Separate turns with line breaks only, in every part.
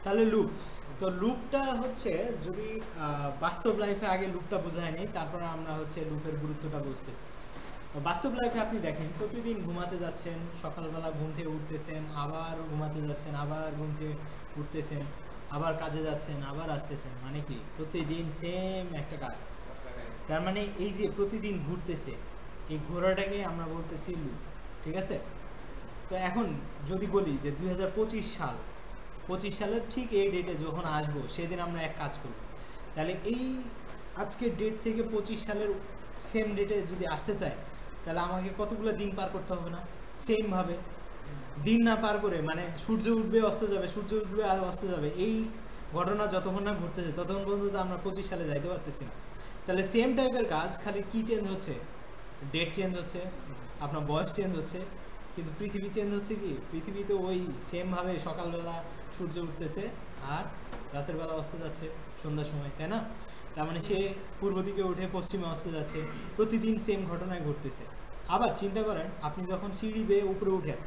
তাহলে লুপ, তো লুপটা হচ্ছে যদি বাস্তব লাইফে আগে লুপটা বোঝায় নেই, তারপর আমরা হচ্ছে লুপের গুরুত্বটা বুঝতেছি। বাস্তব লাইফে আপনি দেখেন প্রতিদিন ঘুমাতে যাচ্ছেন, সকালবেলা ঘুম থেকে উঠতেছেন, আবার ঘুমাতে যাচ্ছেন, আবার ঘুম থেকে উঠতেছেন, আবার কাজে যাচ্ছেন, আবার আসতেছেন, মানে কি প্রতিদিন সেম একটা কাজ। তার মানে এই যে প্রতিদিন ঘুরতেছে, এই ঘোরাটাকে আমরা বলতেছি লুপ। ঠিক আছে? তো এখন যদি বলি যে 2025 সাল, 25 সালের ঠিক এই ডেটে যখন আসবো সেদিন আমরা এক কাজ করব, তাহলে এই আজকের ডেট থেকে 25 সালের সেম ডেটে যদি আসতে চায়, তাহলে আমাকে কতগুলো দিন পার করতে হবে না? সেমভাবে দিন না পার করে, মানে সূর্য উঠবে অস্ত যাবে, সূর্য উঠবে আর অস্ত যাবে, এই ঘটনা যতক্ষণ না ঘটতেছে ততক্ষণ পর্যন্ত আমরা 25 সালে যাইতে পারতেছি না। তাহলে সেম টাইপের কাজ, খালি কি চেঞ্জ হচ্ছে? ডেট চেঞ্জ হচ্ছে, আপনার বয়স চেঞ্জ হচ্ছে, কিন্তু পৃথিবী চেঞ্জ হচ্ছে কি? পৃথিবী তো ওই সেমভাবে সকালবেলা সূর্য উঠতেছে আর রাতের বেলা অস্ত যাচ্ছে সন্ধ্যার সময়, তাই না? তার মানে সে পূর্ব দিকে উঠে পশ্চিমে অস্ত যাচ্ছে, প্রতিদিন সেম ঘটনায় ঘটতেছে। আবার চিন্তা করেন, আপনি যখন সিঁড়ি বেয়ে উপরে উঠেন,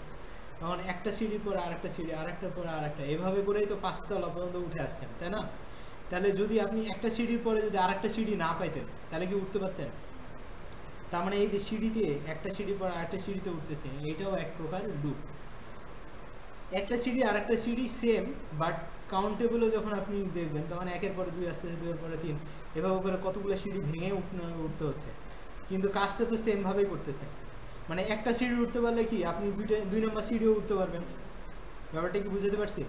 তখন একটা সিঁড়ির পর আরেকটা সিঁড়ি, আরেকটার পর আরেকটা, এভাবে করেই তো 5 তলা পর্যন্ত উঠে আসছেন, তাই না? তাহলে যদি আপনি একটা সিঁড়ির পরে যদি আরেকটা সিঁড়ি না পাইতেন, তাহলে কি উঠতে পারতেন? তার মানে এই যে সিঁড়িতে একটা সিঁড়ির পর আরেকটা সিঁড়িতে উঠতেছে, এটাও এক প্রকার লুপ। একটা সিঁড়ি আর একটা সিঁড়ি সেম, বাট কাউন্টেবলও যখন আপনি দেখবেন তখন একের পরে দুই আসতেছে, দুইয়ের পরে তিন, এভাবে করে কতগুলো সিঁড়ি ভেঙে উঠতে হচ্ছে, কিন্তু কাজটা তো সেমভাবেই করতেছে। মানে একটা সিঁড়ি উঠতে পারলে কি আপনি 2 নম্বর সিঁড়িও উঠতে পারবেন। ব্যাপারটা কি বুঝতে পারছি?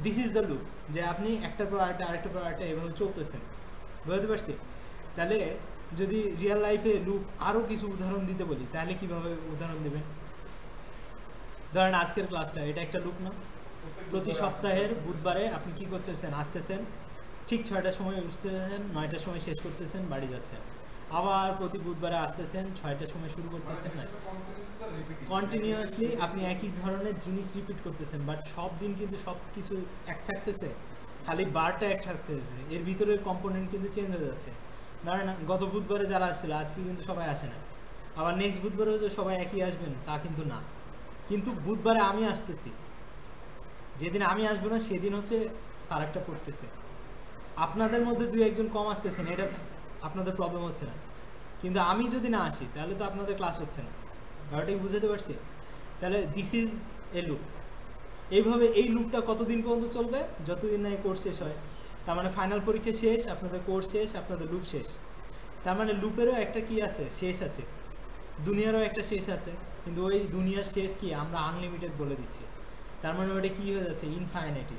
দিস ইজ দ্য লুপ, যে আপনি একটার পর আরেকটা, আরেকটার পর আরেকটা এভাবে চলতেছেন। বুঝতে পারছি? তাহলে যদি রিয়েল লাইফে লুপ আরও কিছু উদাহরণ দিতে বলি, তাহলে কিভাবে উদাহরণ দেবেন? ধরেন আজকের ক্লাসটা, এটা একটা লুপ না? প্রতি সপ্তাহের বুধবারে আপনি কি করতেছেন? আসতেছেন, ঠিক 6টার সময় উঠতেছেন, 9টার সময় শেষ করতেছেন, বাড়ি যাচ্ছেন। আবার প্রতি বুধবারে আসতেছেন, 6টার সময় শুরু করতেছেন, না কন্টিনিউয়াসলি আপনি একই ধরনের জিনিস রিপিট করতেছেন, বাট সব দিন কিন্তু সব কিছু এক থাকতেছে, খালি বারটা এক থাকতেছে, এর ভিতরের কম্পোনেন্ট কিন্তু চেঞ্জ হয়ে যাচ্ছে। ধরেন গত বুধবারে যারা আসছিল আজকে কিন্তু সবাই আসে না, আবার নেক্সট বুধবারেও যে সবাই একই আসবেন তা কিন্তু না। কিন্তু বুধবারে আমি আসতেছি, যেদিন আমি আসবো না সেদিন হচ্ছে ফারাকটা পড়তেছে। আপনাদের মধ্যে 2-1 জন কম আসতেছেন, এটা আপনাদের প্রবলেম হচ্ছে না, কিন্তু আমি যদি না আসি তাহলে তো আপনাদের ক্লাস হচ্ছে না। ব্যাপারটা বুঝতে পারছি? তাহলে দিস ইজ এ লুপ। এইভাবে এই লুপটা কতদিন পর্যন্ত চলবে? যতদিন না এই কোর্স শেষ হয়। তার মানে ফাইনাল পরীক্ষা শেষ, আপনাদের কোর্স শেষ, আপনাদের লুপ শেষ। তার মানে লুপেরও একটা কি আছে? শেষ আছে। দুনিয়ারও একটা শেষ আছে, কিন্তু ওই দুনিয়ার শেষ কি আমরা আনলিমিটেড বলে দিচ্ছি। তার মানে ওটা কী হয়ে যাচ্ছে? ইনফাইনাইটি,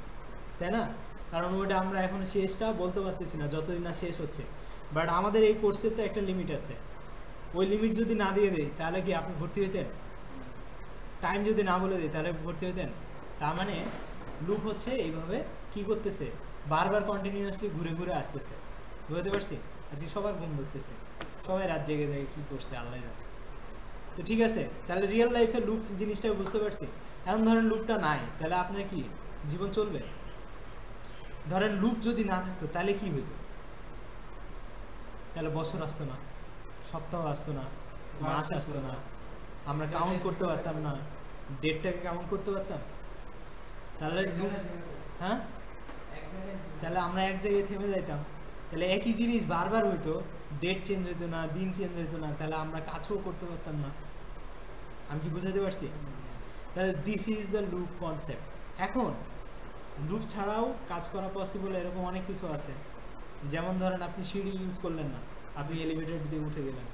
তাই না? কারণ ওটা আমরা এখন শেষটা বলতে পারতেছি না যতদিন না শেষ হচ্ছে। বাট আমাদের এই কোর্সের তো একটা লিমিট আছে, ওই লিমিট যদি না দিয়ে দেয় তাহলে কি আপনি ভর্তি হইতেন? টাইম যদি না বলে দেয় তাহলে ভর্তি হইতেন? তার মানে লুপ হচ্ছে এইভাবে কি করতেছে, বারবার কন্টিনিউয়াসলি ঘুরে ঘুরে আসতেছে। বুঝতে পারছি? আজকে সবার ঘুম ধরতেছে, সবাই রাত জেগে জেগে কী করছে আল্লাহ জানে। তো ঠিক আছে, তাহলে রিয়েল লাইফে লুপ জিনিসটা বুঝতে পারছি। এখন ধরেন লুপটা নাই, তাহলে আপনার কি জীবন চলবে? ধরেন লুপ যদি না থাকতো তাহলে কি হইতো? তাহলে বছর আসতো না, সপ্তাহ আসতো না, মাস আসতো না, আমরা কাউন্ট করতে পারতাম না, ডেটটাকে কাউন্ট করতে পারতাম। তাহলে লুপ, হ্যাঁ, তাহলে আমরা এক জায়গায় থেমে যাইতাম। তাহলে একই জিনিস বারবার হইতো, ডেট চেঞ্জ হইতো না, দিন চেঞ্জ হইতো না, তাহলে আমরা কাজও করতে পারতাম না। আমি কি বুঝাতে পারছি? তাহলে this is the loop concept. এখন লুপ ছাড়াও কাজ করা পসিবল এরকম অনেক কিছু আছে। যেমন ধরেন আপনি সিঁড়ি ইউজ করলেন না, আপনি এলিভেটর দিয়ে উঠে গেলেন,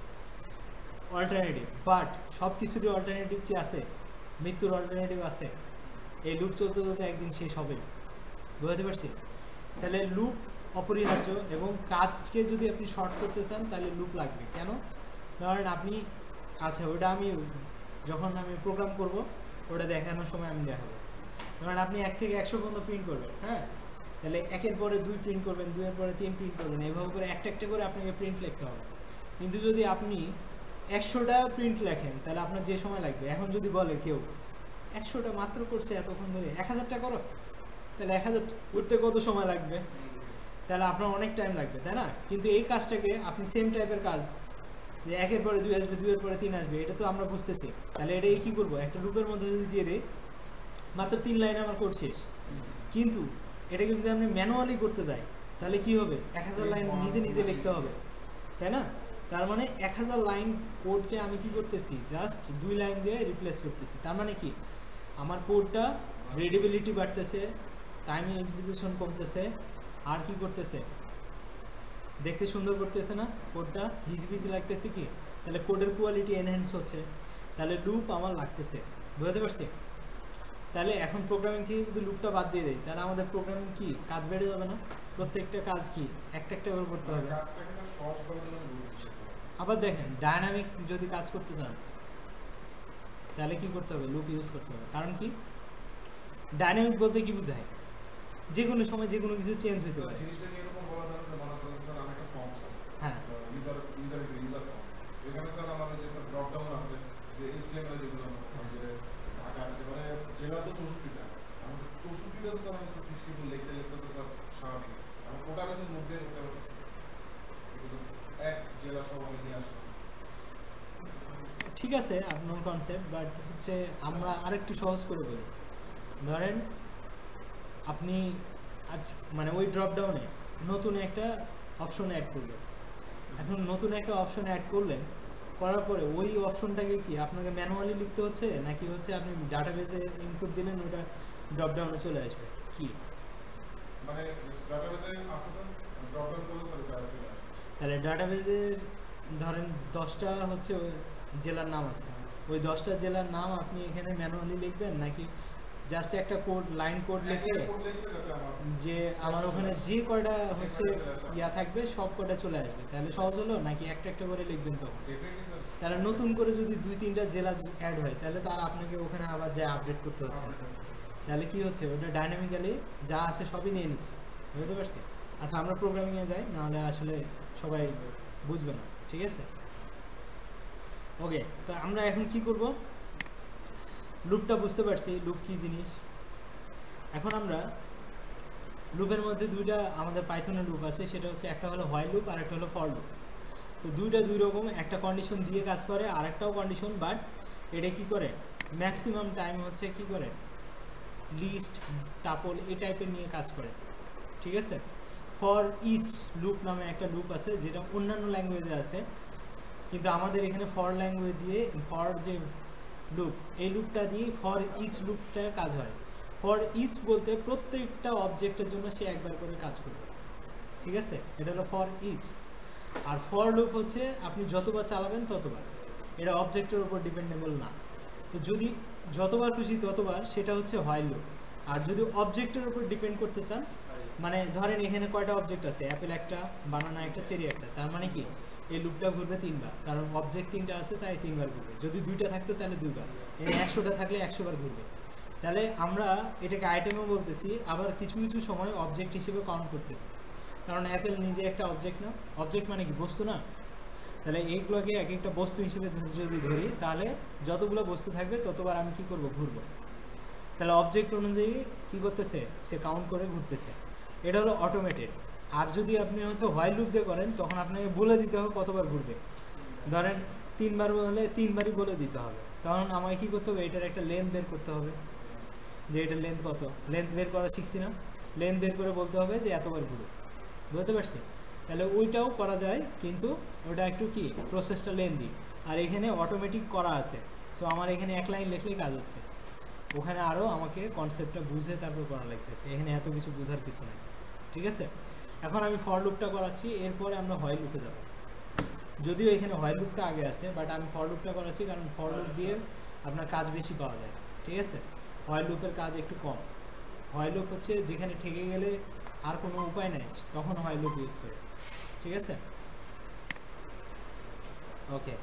অল্টারনেটিভ। বাট সব কিছুরই অল্টারনেটিভ কি আছে? মৃত্যুর অল্টারনেটিভ আছে। এই লুপ চলতে চলতে একদিন শেষ হবে। বুঝতে পারছি? তাহলে লুপ অপরিহার্য, এবং কাজকে যদি আপনি শর্ট করতে চান তাহলে লুপ লাগবে। কেন? ধরেন আপনি, আচ্ছা ওটা আমি যখন আমি প্রোগ্রাম করব ওটা দেখানোর সময় আমি দেখাবো। ধরেন আপনি 1 থেকে 100 পর্যন্ত প্রিন্ট করবেন, হ্যাঁ, তাহলে 1-এর পরে 2 প্রিন্ট করবেন, 2-এর পরে 3 প্রিন্ট করবেন, এইভাবে করে একটা একটা করে আপনাকে প্রিন্ট লিখতে হবে। কিন্তু যদি আপনি 100টা প্রিন্ট লেখেন তাহলে আপনার যে সময় লাগবে, এখন যদি বলে কেউ 100টা মাত্র করছে এতক্ষণ ধরে, 1000টা করো, তাহলে 1000 করতে কত সময় লাগবে? তাহলে আপনার অনেক টাইম লাগবে, তাই না? কিন্তু এই কাজটাকে আপনি সেম টাইপের কাজ, যে 1-এর পরে 2 আসবে, 2-এর পরে 3 আসবে, এটা তো আমরা বুঝতেছি। তাহলে এটাই কী করবো, একটা লুপের মধ্যে যদি দিয়ে দেয়, মাত্র 3 লাইনে আমার কোড শেষ। কিন্তু এটাকে যদি আমি ম্যানুয়ালি করতে যাই তাহলে কি হবে, 1000 লাইন নিজে নিজে লিখতে হবে, তাই না? তার মানে 1000 লাইন কোডকে আমি কি করতেছি, জাস্ট 2 লাইন দিয়ে রিপ্লেস করতেছি। তার মানে কি, আমার কোডটা রিডেবিলিটি বাড়তেছে, টাইম এক্সিকিউশন কমতেছে, আর কি করতেছে, দেখতে সুন্দর করতেছে না কোডটা, হিজবিজি লাগতেছে কি, তাহলে কোডের কোয়ালিটি এনহ্যান্স হচ্ছে, তাহলে লুপ আমার লাগতেছে। বুঝতে পারছি? তাহলে এখন প্রোগ্রামিং থেকে যদি লুপটা বাদ দিয়ে দেয় তাহলে আমাদের প্রোগ্রামিং কি কাজ বেড়ে যাবে না? প্রত্যেকটা কাজ কি একটা একটা করে করতে হবে। আবার দেখেন ডায়নামিক যদি কাজ করতে চান তাহলে কি করতে হবে, লুপ ইউজ করতে হবে। কারণ কি, ডায়নামিক বলতে কি বোঝায়, যে কোনো সময় যে কোনো কিছু চেঞ্জ হতে পারে। হ্যাঁ,
এখানে স্যার আমাদের যে স্যার ড্রপ ডাউন আছে যে এইচটিএমএল যেগুলো যে ঢাকা আসতে পারে, জেলা তো 64টা, আমি 64টা তো স্যার আমি 64 লিখতে লিখতে তো স্যার স্বাভাবিক আমার কোটা বেসের মধ্যে করতে পারতেছি, এক জেলা সব আমি নিয়ে আসলাম।
ঠিক আছে আপনার কনসেপ্ট, বাট হচ্ছে আমরা আরেকটু সহজ করে বলি। ধরেন আপনি আজ মানে ওই ড্রপ ডাউনে নতুন একটা অপশন অ্যাড করবেন। এখন নতুন একটা অপশন অ্যাড করলেন, করার পরে ওই অপশনটাকে কি আপনাকে ম্যানুয়ালি লিখতে হচ্ছে, নাকি হচ্ছে আপনি ডাটাবেসে ইনপুট দিলেন ওটা ড্রপ ডাউনে চলে আসবে? কি
মানে ডাটাবেসে আছে স্যার ড্রপ ডাউন করলে স্যার এটা চলে আসে।
তাহলে ডাটাবেসের ধরেন 10টা হচ্ছে জেলার নাম আছে, ওই 10টা জেলার নাম আপনি এখানে ম্যানুয়ালি লিখবেন, নাকি জাস্ট একটা কোড লাইন কোড লিখে যে আমার ওখানে যে কয়টা হচ্ছে ইয়া থাকবে সব কয়টা চলে আসবে, তাহলে সহজ হলো? নাকি একটা একটা করে লিখবেন তখন? তাহলে নতুন করে যদি 2-3টা জেলা অ্যাড হয় তাহলে তার আপনাকে ওখানে আবার যা আপডেট করতে হচ্ছে, তাহলে কি হচ্ছে, ওটা ডাইনামিক্যালি যা আছে সবই নিয়ে নিচ্ছে। বুঝতে পারছি? আচ্ছা আমরা প্রোগ্রামিংয়ে যাই, নাহলে আসলে সবাই বুঝবে না। ঠিক আছে, ওকে। তো আমরা এখন কি করব, লুপটা বুঝতে পারছি লুপ কি জিনিস। এখন আমরা লুপের মধ্যে দুইটা আমাদের পাইথনের লুপ আছে, সেটা হচ্ছে একটা হলো হোয়াইল লুপ আর একটা হলো ফর লুপ। তো দুইটা দুই রকম, একটা কন্ডিশন দিয়ে কাজ করে আর একটাও কন্ডিশন, বাট এটা কি করে ম্যাক্সিমাম টাইম হচ্ছে কি করে লিস্ট টাপল এই টাইপের নিয়ে কাজ করে। ঠিক আছে, ফর ইচ লুপ নামে একটা লুপ আছে যেটা অন্যান্য ল্যাঙ্গুয়েজে আছে, কিন্তু আমাদের এখানে ফর ল্যাঙ্গুয়েজ দিয়ে ফর যে লুপ, এই লুপটা দিয়ে ফর ইচ লুপটার কাজ হয়। ফর ইচ বলতে প্রত্যেকটা অবজেক্টের জন্য সে একবার করে কাজ করবে। ঠিক আছে, এটা হলো ফর ইচ। আর ফর লুপ হচ্ছে আপনি যতবার চালাবেন ততবার, এটা অবজেক্টের উপর ডিপেন্ডেবল না। তো যদি যতবার খুশি ততবার, সেটা হচ্ছে হোয়াইল লুপ। আর যদি অবজেক্টের উপর ডিপেন্ড করতে চান, মানে ধরেন এখানে কয়টা অবজেক্ট আছে, অ্যাপেল একটা, বানানা একটা, চেরি একটা, তার মানে কি এই লুপটা ঘুরবে 3বার, কারণ অবজেক্ট 3টা আছে তাই 3বার ঘুরবে। যদি 2টা থাকতো তাহলে 2বার, এই 100টা থাকলে 100বার ঘুরবে। তাহলে আমরা এটাকে আইটেমও বলতেছি, আবার কিছু কিছু সময় অবজেক্ট হিসেবে কাউন্ট করতেছি, কারণ অ্যাপেল নিজে একটা অবজেক্ট না। অবজেক্ট মানে কি, বস্তু না? তাহলে এইগুলোকে এক একটা বস্তু হিসেবে যদি ধরি, তাহলে যতগুলো বস্তু থাকবে ততবার আমি কি করব, ঘুরবো। তাহলে অবজেক্ট অনুযায়ী কি করতেছে, সে কাউন্ট করে ঘুরতেছে। এটা হলো অটোমেটেড। আর যদি আপনি হচ্ছে হোয়াইল লুপ দিয়ে করেন, তখন আপনাকে বলে দিতে হবে কতবার ঘুরবে। ধরেন 3বার বলে 3বারই বলে দিতে হবে, তখন আমাকে কী করতে হবে, এটার একটা লেন্থ বের করতে হবে, যে এটার লেন্থ কত। লেন্থ বের করা শিখছি না, লেন্থ বের করে বলতে হবে যে এতবার ঘুরো। বুঝতে পারছি? তাহলে ওইটাও করা যায়, কিন্তু ওটা একটু কি প্রসেসটা লেন্থি। আর এখানে অটোমেটিক করা আছে, সো আমার এখানে 1 লাইন লিখলেই কাজ হচ্ছে। ওখানে আরও আমাকে কনসেপ্টটা বুঝে তারপর করা লাগতেছে, এখানে এত কিছু বোঝার কিছু নেই। ঠিক আছে, এখন আমি ফর লুপটা করাচ্ছি, এরপরে আমরা হোয়াইল লুপে যাব। যদিও এখানে হোয়াইল লুপটা আগে আছে, বাট আমি ফর লুপটা করাচ্ছি কারণ ফর লুপ দিয়ে আপনার কাজ বেশি পাওয়া যায়। ঠিক আছে, হোয়াইল লুপের কাজ একটু কম। হোয়াইল লুপ হচ্ছে যেখানে ঠেকে গেলে আর কোনো উপায় নেই, তখন হোয়াইল লুপ ইউজ করে। ঠিক আছে, ওকে।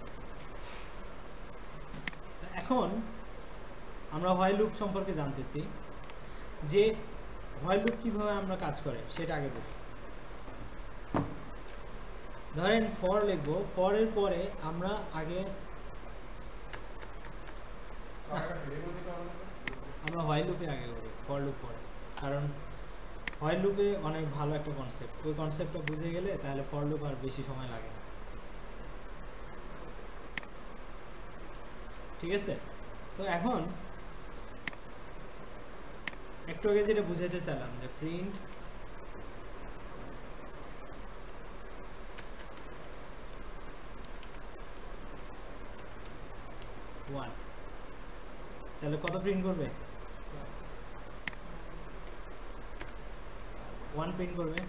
তো এখন আমরা হোয়াইল লুপ সম্পর্কে জানতেছি, যে হোয়াইল লুপ কীভাবে আমরা কাজ করে সেটা আগে বলি। ধরেন ফর লিখবো, ফরের পরে আমরা আগে আমরা হোয়াইল লুপে আগে করি, ফর লুপ পরে। কারণ হোয়াইল লুপে অনেক ভালো একটা কনসেপ্ট, ওই কনসেপ্টটা বুঝে গেলে তাহলে ফর লুপ আর বেশি সময় লাগে না। ঠিক আছে, তো এখন একটু আগে যেটা বুঝাইতে চাইলাম যে প্রিন্ট ওয়ান, তাহলে কত প্রিন্ট করবে? ওয়ান প্রিন্ট করবে,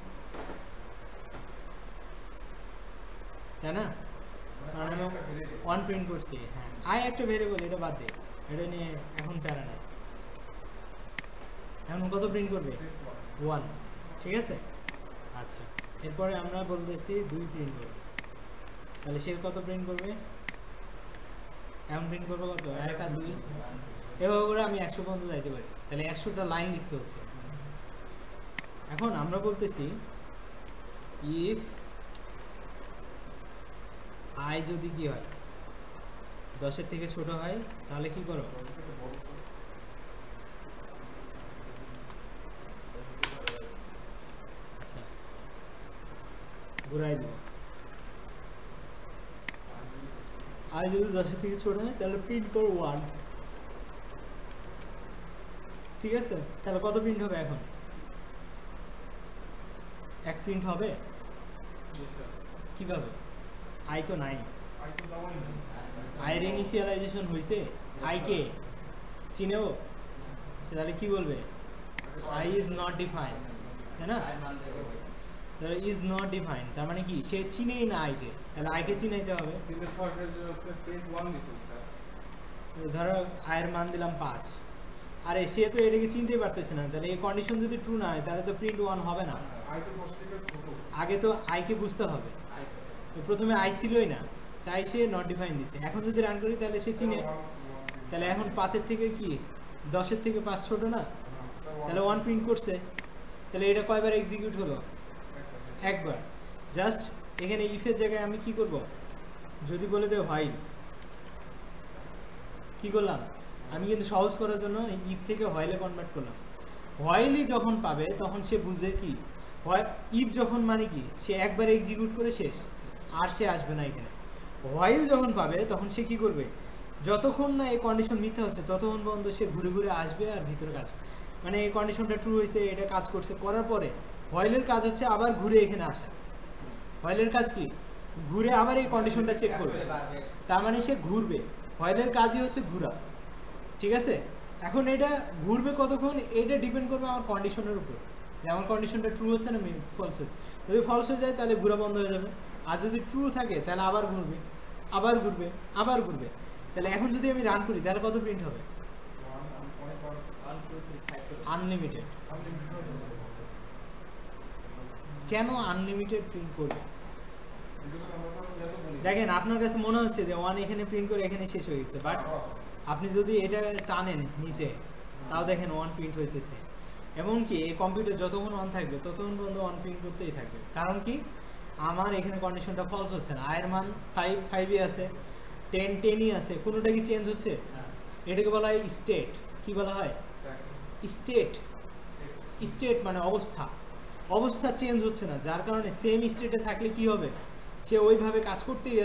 তাই না? কারণ আমি ওয়ান প্রিন্ট করছি। হ্যাঁ, আই একটা ভেরিয়েবল, এটা বাদ দে, এটা নিয়ে এখন প্যারা নাই। এখন কত প্রিন্ট করবে? ওয়ান, ঠিক আছে। আচ্ছা, এরপরে আমরা বলতেছি 2 প্রিন্ট করবে, তাহলে সে কত প্রিন্ট করবে? এখন প্রিন্ট করবে কত? 1 আর 2, এভাবে করে আমি 100 পর্যন্ত যাইতে পারি। তাহলে 100টা লাইন লিখতে হচ্ছে। এখন আমরা বলতেছি ইফ আই যদি কি হয় 10 এর থেকে ছোট হয় তাহলে কি করো? আচ্ছা, ঘুরাই দিব। আই যদি 10 এর থেকে ছোট হয় তাহলে প্রিন্ট করো 1, ঠিক আছে। তাহলে কত প্রিন্ট হবে এখন? 1 প্রিন্ট হবে। কিভাবে? আই তো নাই, আয়ের ইনিশিয়ালাইজেশন হয়েছে, আইকে চিনেও, তাহলে কি বলবে? আই ইজ নট ডিফাইন, তাই না? তাহলে ইজ নট ডিফাইন তার মানে কি? সে চিনেই না আইকে, তাহলে আইকে চিনাইতে হবে। ধরো আয়ের মান দিলাম 5, আরে সে তো এটাকে চিনতেই পারতেছে না, তাহলে এই কন্ডিশন যদি ট্রু না হয় তাহলে তো প্রিন্ট 1 হবে না। আগে তো আইকে বুঝতে হবে, প্রথমে আই ছিলই না, তাই সে নট ডিফাইন দিছে। এখন যদি রান করি তাহলে সে চিনে, তাহলে এখন 5-এর থেকে কি 10-এর থেকে 5 ছোট না, তাহলে 1 প্রিন্ট করছে। তাহলে এটা কয়বার এক্সিকিউট হলো? একবার। জাস্ট এখানে ইফের জায়গায় আমি কি করব? যদি বলে দেয় হোয়াইল, কি করলাম? আমি কিন্তু সহজ করার জন্য ইফ থেকে হোয়াইলে কনভার্ট করলাম। হোয়াইলই যখন পাবে তখন সে বুঝে কি ইফ যখন মানে কি সে একবার এক্সিকিউট করে শেষ, আর সে আসবে না এখানে। হোয়াইল যখন পাবে তখন সে কি করবে? যতক্ষণ না এই কন্ডিশন মিথ্যা হচ্ছে ততক্ষণ পর্যন্ত সে ঘুরে ঘুরে আসবে আর ভিতরে কাজ করবে। মানে এই কন্ডিশনটা ট্রু হয়েছে, এটা কাজ করছে, করার পরে হোয়াইলের কাজ হচ্ছে আবার ঘুরে এখানে আসা। হোয়াইলের কাজ কি? ঘুরে আবার এই কন্ডিশনটা চেক করবে, তার মানে সে ঘুরবে। হোয়াইলের কাজই হচ্ছে ঘোরা, ঠিক আছে। এখন এটা ঘুরবে কতক্ষণ, এটা ডিপেন্ড করবে আমার কন্ডিশনের উপর, যে আমার কন্ডিশনটা ট্রু হচ্ছে না ফলস হচ্ছে। যদি ফলস হয়ে যায় তাহলে ঘোরা বন্ধ হয়ে যাবে, আর যদি ট্রু থাকে তাহলে আবার ঘুরবে, আবার ঘুরবে, আবার ঘুরবে। তাহলে এখন যদি আমি রান করি তাহলে কত প্রিন্ট হবে? আনলিমিটেড। কেন আনলিমিটেড প্রিন্ট করবে? দেখেন আপনার কাছে মনে হচ্ছে যে 1 এখানে প্রিন্ট করে এখানে শেষ হয়ে গেছে, বাট আপনি যদি এটা টানেন নিচে তাও দেখেন 1 প্রিন্ট হইতেছে। এমনকি এই কম্পিউটার যতক্ষণ অন থাকবে ততক্ষণ পর্যন্ত 1 প্রিন্ট করতেই থাকবে। কারণ কি? আমার এখানে কন্ডিশনটা ফলস হচ্ছে না, আয়ের মান 5ই আছে, 10ই আছে, কোনোটা কি চেঞ্জ হচ্ছে? এটাকে বলা হয় স্টেট। কি বলা হয়? স্টেট। স্টেট মানে অবস্থা, অবস্থা চেঞ্জ হচ্ছে না, যার কারণে সেম স্টেটে থাকলে কি হবে? সে ওইভাবে কাজ করতেই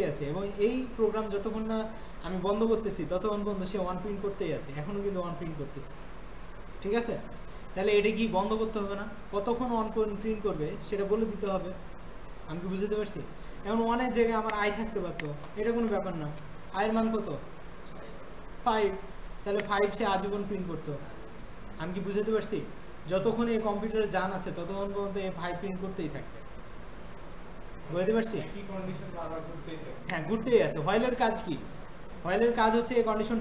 আছে এবং এই প্রোগ্রাম যতক্ষণ না আমি বন্ধ করতেছি ততক্ষণ পর্যন্ত সে 1 প্রিন্ট করতেই আছে। এখনও কিন্তু 1 প্রিন্ট করতেছে, ঠিক আছে। তাহলে এটা কি বন্ধ করতে হবে না? কতক্ষণ 1 প্রিন্ট করবে সেটা বলে দিতে হবে। আমি কি বুঝতে পারছি? এখন 1-এর জায়গায় আমার আই থাকতে পারতো, এটা কোনো ব্যাপার না। আয়ের মান কত? 5, তাহলে 5 সে আজীবন প্রিন্ট করতো। আমি কি বুঝতে পারছি? যতক্ষণ এই কম্পিউটারে জান আছে ততক্ষণ পর্যন্ত এই 5 প্রিন্ট করতেই থাকবে। বুঝতে পারছি? হ্যাঁ, ঘুরতেই আছে। হোয়াইলের কাজ কি? হোয়াইলের কাজ হচ্ছে এই কন্ডিশন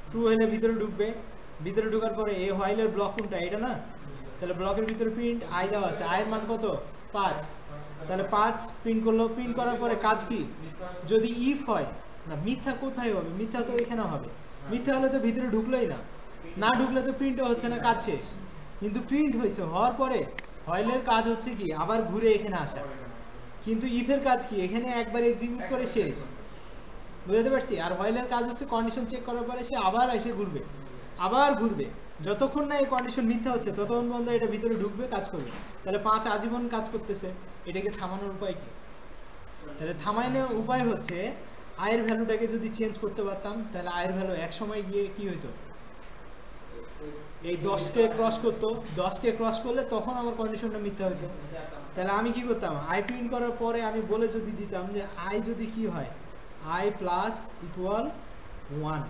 ট্রু হলে ভিতরে ঢুকবে, ভিতরে ঢোকার পরে এই হোয়াইলের ব্লক কোনটা? এটা না? তাহলে ব্লকের ভিতরে প্রিন্ট আই দেওয়া আছে, আয়ের মান কত? 5, তাহলে 5 প্রিন্ট করলো। প্রিন্ট করার পরে কাজ কি? যদি ইফ হয় না, মিথ্যা কোথায় হবে? মিথ্যা তো এখানে হবে। মিথ্যা হলে তো ভিতরে ঢুকলোই না, না ঢুকলে তো প্রিন্টও হচ্ছে না, কাজ শেষ। কিন্তু প্রিন্ট হয়েছে, হওয়ার পরে হোয়াইলের কাজ হচ্ছে কি? আবার ঘুরে এখানে আসা। কিন্তু ইফের কাজ কি? এখানে একবার এক্সিকিউট করে শেষ। বুঝতে পারছি? আর হোয়াইলের কাজ হচ্ছে কন্ডিশন চেক করার পরে সে আবার এসে ঘুরবে, আবার ঘুরবে, যতক্ষণ না এই কন্ডিশন মিথ্যা হচ্ছে ততক্ষণ পর্যন্ত এটা ভিতরে ঢুকবে, কাজ করবে। তাহলে 5 আজীবন কাজ করতেছে। এটাকে থামানোর উপায় কি? তাহলে থামানোর উপায় হচ্ছে আয়ের ভ্যালুটাকে যদি চেঞ্জ করতে পারতাম তাহলে আয়ের ভ্যালু এক সময় গিয়ে কি হইতো? এই 10কে ক্রস করতো, 10কে ক্রস করলে তখন আমার কন্ডিশনটা মিথ্যা হতো। তাহলে আমি কি করতাম, আই প্রিন্ট করার পরে আমি বলে যদি দিতাম যে আই যদি কি হয়, আই প্লাস ইকুয়াল 1,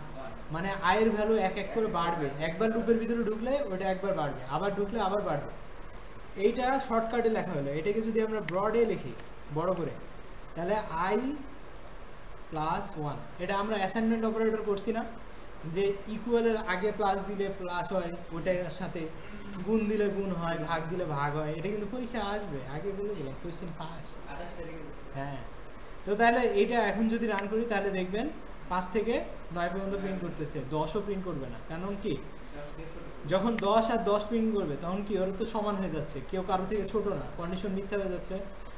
মানে আয়ের ভ্যালু এক এক করে বাড়বে, একবার লুপের ভিতরে ঢুকলে ওটা একবার বাড়বে, আবার ঢুকলে আবার বাড়বে। এইটা শর্টকাটে লেখা হলো। এটাকে যদি আমরা ব্রডে লিখি বড় করে, তাহলে আই প্লাস 1, এটা আমরা অ্যাসাইনমেন্ট অপারেটর করছি না, যে ইকুয়ালের আগে প্লাস দিলে প্লাস হয়, ওটার সাথে গুণ দিলে গুণ হয়, ভাগ দিলে ভাগ হয়। এটা কিন্তু পরীক্ষা আসবে, আগে বলে দিলাম, কোয়েশ্চেন ফাঁস। হ্যাঁ, তো তাহলে এটা এখন যদি রান করি তাহলে দেখবেন 5 থেকে 9 পর্যন্ত প্রিন্ট করতেছে, 10ও প্রিন্ট করবে না। কারণ কি, যখন 10 আর 10 প্রিন্ট করবে তখন কি ওরা তো সমান হয়ে যাচ্ছে, কেউ কারো থেকে ছোট না, কন্ডিশন মিথ্যা হয়ে যাচ্ছে।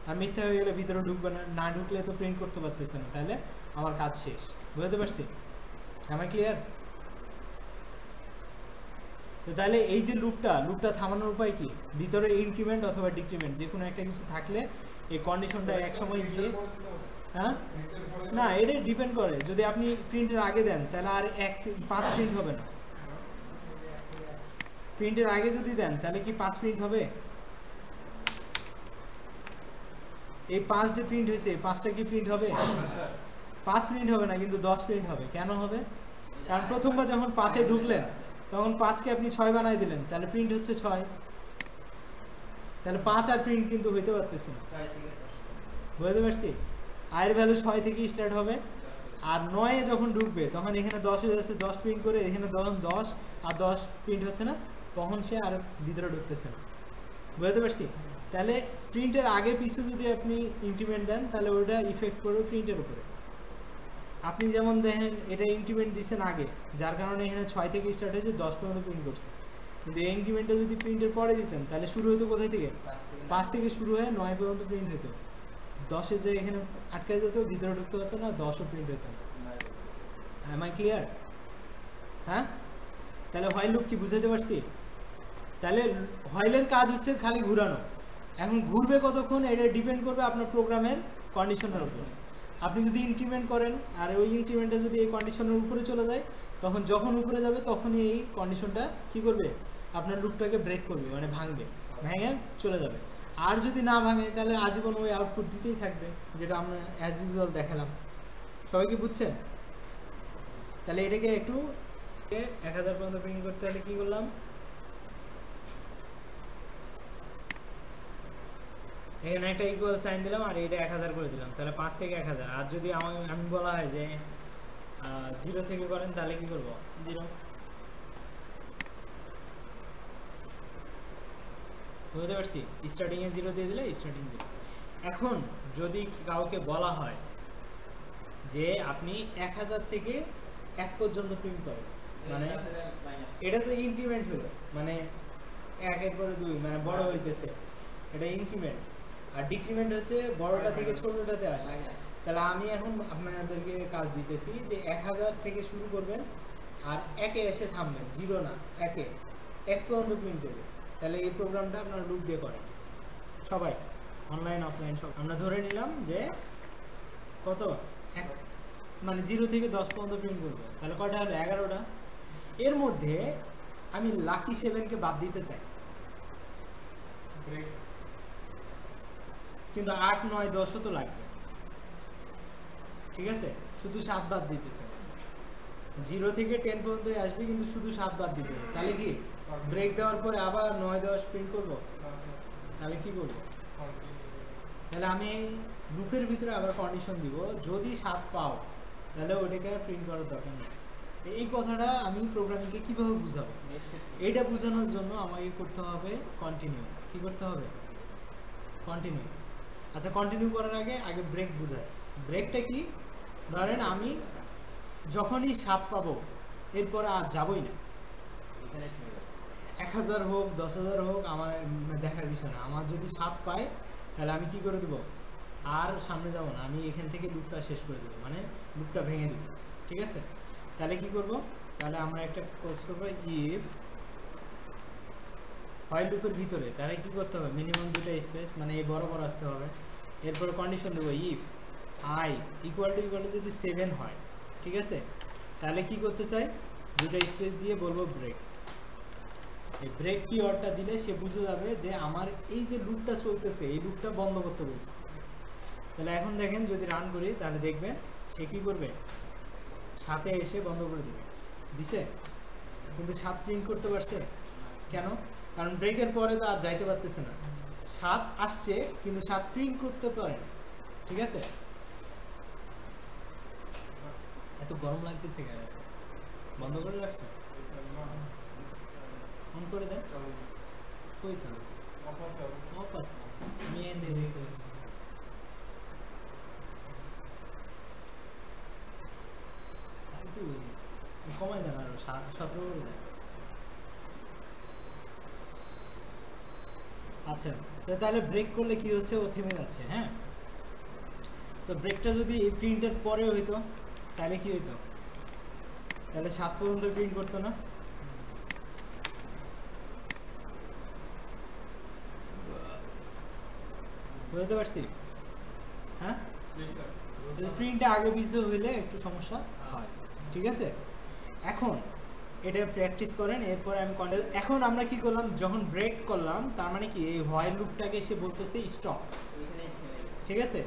আর মিথ্যা হয়ে গেলে ভিতরে ঢুকবে না, না ঢুকলে তো প্রিন্ট করতে পারতেছে না, তাহলে আমার কাজ শেষ। বুঝতে পারছি? am I clear? তো তাহলে এই যে লুপটা থামানোর উপায় কি, ভিতরে ইনক্রিমেন্ট অথবা ডিক্রিমেন্ট যে কোনো একটা কিছু থাকলে এই কন্ডিশনটা এক সময় গিয়ে, হ্যাঁ না, এটা ডিপেন্ড করে। যদি আপনি প্রিন্টের আগে দেন তাহলে আর 5 প্রিন্ট হবে না। প্রিন্টের আগে যদি দেন তাহলে কি 5 প্রিন্ট হবে? এই 5 যে প্রিন্ট হয়েছে, 5টা কি প্রিন্ট হবে? 5 প্রিন্ট হবে না, কিন্তু 10 প্রিন্ট হবে। কেন হবে? কারণ প্রথমবার যখন 5-এ ঢুকলেন তখন 5কে আপনি 6 বানাই দিলেন, তাহলে প্রিন্ট হচ্ছে 6, তাহলে 5 আর প্রিন্ট কিন্তু হইতে পারতেছে না। বুঝতে পারছি? আয়ের ভ্যালু 6 থেকে স্টার্ট হবে, আর 9-এ যখন ঢুকবে তখন এখানে 10 হয়ে যাচ্ছে, 10 প্রিন্ট করে এখানে 10 আর 10 প্রিন্ট হচ্ছে না, তখন সে আর ভিতরে ঢুকতেছে না। বুঝতে পারছি? তাহলে প্রিন্টের আগে পিছু যদি আপনি ইনক্রিমেন্ট দেন তাহলে ওটা ইফেক্ট করবে প্রিন্টের উপরে। আপনি যেমন দেখেন এটা ইনক্রিমেন্ট দিচ্ছেন আগে, যার কারণে এখানে 6 থেকে স্টার্ট হয়েছে, 10 পর্যন্ত প্রিন্ট করছে। কিন্তু এই ইনক্রিমেন্টটা যদি প্রিন্টের পরে দিতেন তাহলে শুরু হতো কোথায় থেকে? 5 থেকে শুরু হয়ে 9 পর্যন্ত প্রিন্ট হতো। 10-এ যে এখানে আটকাই যেত, ভিতরে ঢুকতে পারতো না, 10ও প্রিন্ট হতো না। am I clear? হ্যাঁ, তাহলে হোয়াইল লুপ কি বুঝাতে পারছি? তাহলে হোয়াইলের কাজ হচ্ছে খালি ঘুরানো। এখন ঘুরবে কতক্ষণ এটা ডিপেন্ড করবে আপনার প্রোগ্রামের কন্ডিশনের উপর। আপনি যদি ইনক্রিমেন্ট করেন আর ওই ইনক্রিমেন্টটা যদি এই কন্ডিশনের উপরে চলে যায়, তখন যখন উপরে যাবে তখনই এই কন্ডিশনটা কি করবে, আপনার লুপটাকে ব্রেক করবে, মানে ভাঙবে, ভেঙে চলে যাবে। আর যদি না ভাঙে তাহলে আজীবন ওই আউটপুট দিতেই থাকবে, যেটা আমরা অ্যাজ ইউজুয়াল দেখালাম। সবাই কি বুঝছেন? তাহলে এটাকে একটু 1000 পর্যন্ত প্রিন্ট করতে হলে কি করলাম, এখানে একটা ইকুয়াল সাইন দিলাম আর এটা 1000 করে দিলাম, তাহলে 5 থেকে 1000। আর যদি আমি বলা হয় যে 0 থেকে করেন তাহলে কি করব, 0। বুঝতে পারছি? স্টার্টিং এ 0 দিয়ে দিলে স্টার্টিং দিলে। এখন যদি কাউকে বলা হয় যে আপনি 1000 থেকে 1 পর্যন্ত প্রিন্ট করেন, মানে এটা তো ইনক্রিমেন্ট হলো, মানে 1 এর পরে 2, মানে বড় হইতেছে, এটা ইনক্রিমেন্ট। আর ডিক্রিমেন্ট হচ্ছে বড়টা থেকে ছোটটাতে আসে। তাহলে আমি এখন আপনাদেরকে কাজ দিতেছি যে 1000 থেকে শুরু করবেন আর 1-এ এসে থামবেন, 0 না, 1-এ 1 পর্যন্ত প্রিন্ট করবে। তাহলে এই প্রোগ্রামটা আপনার লুপ দিয়ে করেন সবাই, অনলাইন অফলাইন সব। আমরা ধরে নিলাম যে কত, মানে 0 থেকে 10 পর্যন্ত প্রিন্ট করবে, তাহলে কয়টা হলো, 11টা। এর মধ্যে আমি লাকি 7কে বাদ দিতে চাই, কিন্তু 8, 9, 10ও তো লাগবে, ঠিক আছে? শুধু 7 বাদ দিতে চাই। 0 থেকে 10 পর্যন্তই আসবে, কিন্তু শুধু 7 বাদ দিতে হবে। তাহলে কি ব্রেক দেওয়ার পরে আবার 9, 10 প্রিন্ট করব? তাহলে কি করব? তাহলে আমি লুপের ভিতরে আবার কন্ডিশন দিব, যদি 7 পাও তাহলে ওটাকে আর প্রিন্ট করার দরকার নেই। এই কথাটা আমি প্রোগ্রামিংকে কিভাবে বুঝাবো, এইটা বোঝানোর জন্য আমাকে করতে হবে কন্টিনিউ। কি করতে হবে? কন্টিনিউ। আচ্ছা, কন্টিনিউ করার আগে ব্রেক বোঝায়। ব্রেকটা কি? ধরেন আমি যখনই 7 পাবো এরপরে আর যাবই না, 1000 হোক 10,000 হোক আমার দেখার বিষয় না। আমার যদি 7 পাই তাহলে আমি কি করে দেবো, আর সামনে যাব না, আমি এখান থেকে লুপটা শেষ করে দেবো, মানে লুপটা ভেঙে দেবো, ঠিক আছে? তাহলে কি করব, তাহলে আমরা একটা কোর্স করবো, ইফ হোয়াইল লুপের ভিতরে, তাহলে কি করতে হবে, মিনিমাম 2টা স্পেস, মানে এই বরাবর আসতে হবে। এরপর কন্ডিশন দেবো, ইফ আই ইকুয়াল টু যদি 7 হয়, ঠিক আছে? তাহলে কি করতে চাই, 2টা স্পেস দিয়ে বলবো ব্রেক। এই ব্রেক কিওয়ার্ডটা দিলে সে বুঝে যাবে যে আমার এই যে লুপটা চলতেছে এই লুপটা বন্ধ করতে বলছে। তাহলে এখন দেখেন যদি রান করি তাহলে দেখবেন সে কী করবে, 7-এ এসে বন্ধ করে দেবে, দিছে। কিন্তু 7 প্রিন্ট করতে পারছে কেন? কারণ ব্রেকের পরে তো আর যাইতে পারতেছে না, 7 আসছে কিন্তু 7 প্রিন্ট করতে পারে না। ঠিক আছে, এত গরম লাগতেছে কেন? বন্ধ করে রাখছে, অন করে দেন। কই চালু? অফ আছে, আমি এনে দেখতে পাচ্ছি। একটু কমাই দেন, আরো 17 করে দেন। আচ্ছা, তো তাহলে ব্রেক করলে কি হচ্ছে, ও থেমে যাচ্ছে। হ্যাঁ, তো ব্রেকটা যদি প্রিন্টের পরে হইতো তাহলে কি হইতো, তাহলে 7 পর্যন্ত প্রিন্ট করতো না। বুঝতে পারছি? হ্যাঁ, প্রিন্টটা আগে পিছিয়ে হইলে একটু সমস্যা হয়। ঠিক আছে, এখন এটা প্র্যাকটিস করেন। এরপরে আমি এখন আমরা কি করলাম, যখন ব্রেক করলাম তার মানে কি এই হোয়াইল লুপটাকে সে বলতেছে স্টপ। ঠিক আছে,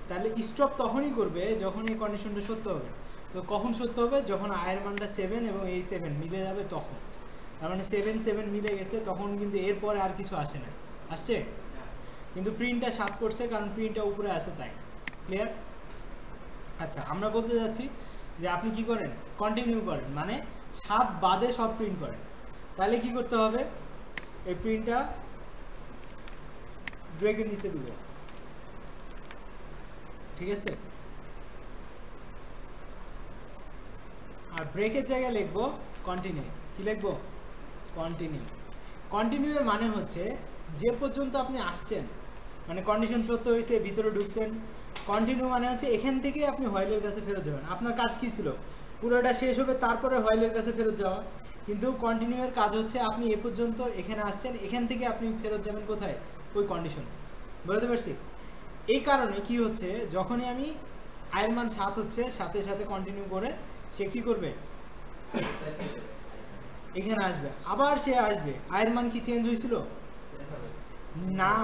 তাহলে স্টপ তখনই করবে যখন এই কন্ডিশনটা সত্য হবে। তো কখন সত্য হবে, যখন আয়ের মানটা 7 এবং এই 7 মিলে যাবে তখন। তার মানে 7 মিলে গেছে, তখন কিন্তু এরপরে আর কিছু আসে না। আসছে, কিন্তু প্রিন্টটা 7 করছে কারণ প্রিন্টটা উপরে আছে তাই। ক্লিয়ার? আচ্ছা, আমরা বলতে যাচ্ছি যে আপনি কি করেন, কন্টিনিউ করেন, মানে 7 বাদে সব প্রিন্ট করেন। তাহলে কি করতে হবে, এই প্রিন্টটা ব্রেকের নিচে দিব। ঠিক আছে, আর ব্রেকের জায়গায় লিখবো কন্টিনিউ। কি লিখবো? কন্টিনিউ। কন্টিনিউয়ের মানে হচ্ছে যে পর্যন্ত আপনি আসছেন, মানে কন্ডিশন সত্য হয়েছে, ভিতরে ঢুকছেন। কন্টিনিউ মানে হচ্ছে এখান থেকে আপনি হোয়াইলের কাছে ফেরত যাবেন। আপনার কাজ কি ছিল, পুরোটা শেষ হবে তারপরে হোয়াইলের কাছে ফেরত যাওয়া। কিন্তু কন্টিনিউয়ের কাজ হচ্ছে আপনি এ পর্যন্ত এখানে আসছেন, এখান থেকে আপনি ফেরত যাবেন কোথায়, ওই কন্ডিশনে। বুঝতে পারছি? এই কারণে কি হচ্ছে, যখনই আমি আয়ের মান 7 হচ্ছে, সাথে সাথে কন্টিনিউ করে সে কি করবে, এখানে আসবে, আবার সে আসবে। আয়ের মান কি চেঞ্জ হয়েছিল? না,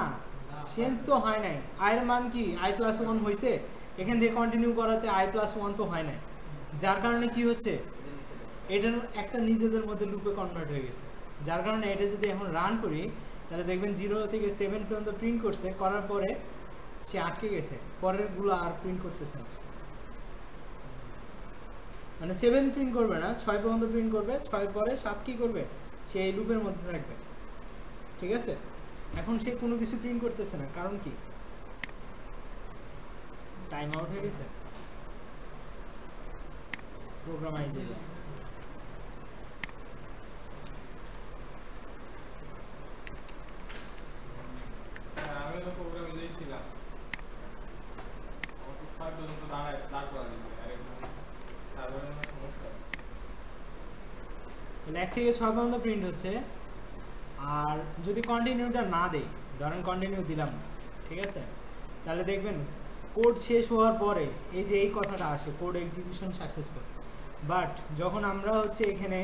চেঞ্জ তো হয় নাই। আয়ের মান কি i+1 হয়েছে, এখান থেকে কন্টিনিউ করাতে i+1 তো হয় নাই। যার কারণে কি হচ্ছে, এটার একটা নিজেদের মধ্যে লুপে কনভার্ট হয়ে গেছে। যার কারণে এটা যদি এখন রান করি তাহলে দেখবেন 0 থেকে 7 পর্যন্ত প্রিন্ট করছে, করার পরে সে আটকে গেছে, পরেরগুলো আর প্রিন্ট করতেছে না। মানে 7 প্রিন্ট করবে না, 6 পর্যন্ত প্রিন্ট করবে, 6 পরে 7 কি করবে, সে এই লুপের মধ্যে থাকবে। ঠিক আছে, এখন সে কোনো কিছু প্রিন্ট করতেছে না, কারণ কি, টাইম আউট হয়ে গেছে, প্রোগ্রামাইজ হয়ে যায়।
আমি তো প্রোগ্রামে দিয়েছিলাম, আমার তো 6 পর্যন্ত দাঁড়ায় দাঁড় করা দিয়েছে, আর একদম সার্ভারের সমস্যা আছে।
তাহলে 1 থেকে 6 পর্যন্ত প্রিন্ট হচ্ছে। আর যদি কন্টিনিউটা না দেই, ধরেন কন্টিনিউ দিলাম, ঠিক আছে, তাহলে দেখবেন কোড শেষ হওয়ার পরে এই যে এই কথাটা আসে, কোড এক্সিকিউশন সাকসেসফুল। বাট যখন আমরা হচ্ছে এখানে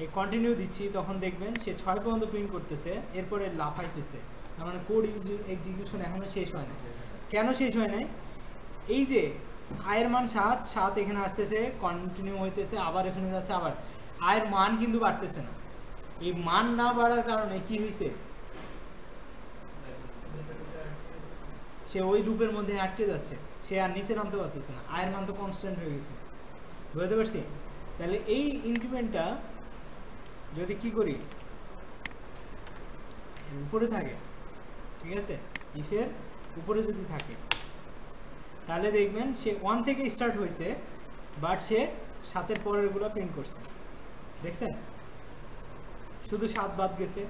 এই কন্টিনিউ দিচ্ছি তখন দেখবেন সে 6 পর্যন্ত প্রিন্ট করতেছে, এরপরে লাফাইতেছে। তার মানে কোড এক্সিকিউশন এখনো শেষ হয় না। কেন শেষ হয় নাই, এই যে আয়ের মান 7 এখানে আসতেছে, কন্টিনিউ হইতেছে, আবার এখানে যাচ্ছে, আবার আয়ের মান কিন্তু বাড়তেছে না। এই মান না বাড়ার কারণে কি হয়েছে, সে ওই লুপের মধ্যে আটকে যাচ্ছে, সে আর নিচে নামতে পারতেছে না, আয়ের মান তো কনস্ট্যান্ট হয়ে গেছে। বুঝতে পারছি? তাহলে এই ইনক্রিমেন্টটা যদি কি করি, উপরে থাকে, ঠিক আছে, ইফের উপরে যদি থাকে তাহলে দেখবেন সে 1 থেকে স্টার্ট হয়েছে, বাট সে 7-এর পরেরগুলো প্রিন্ট করছে। দেখছেন, শুধু 7 বাদ গেছে,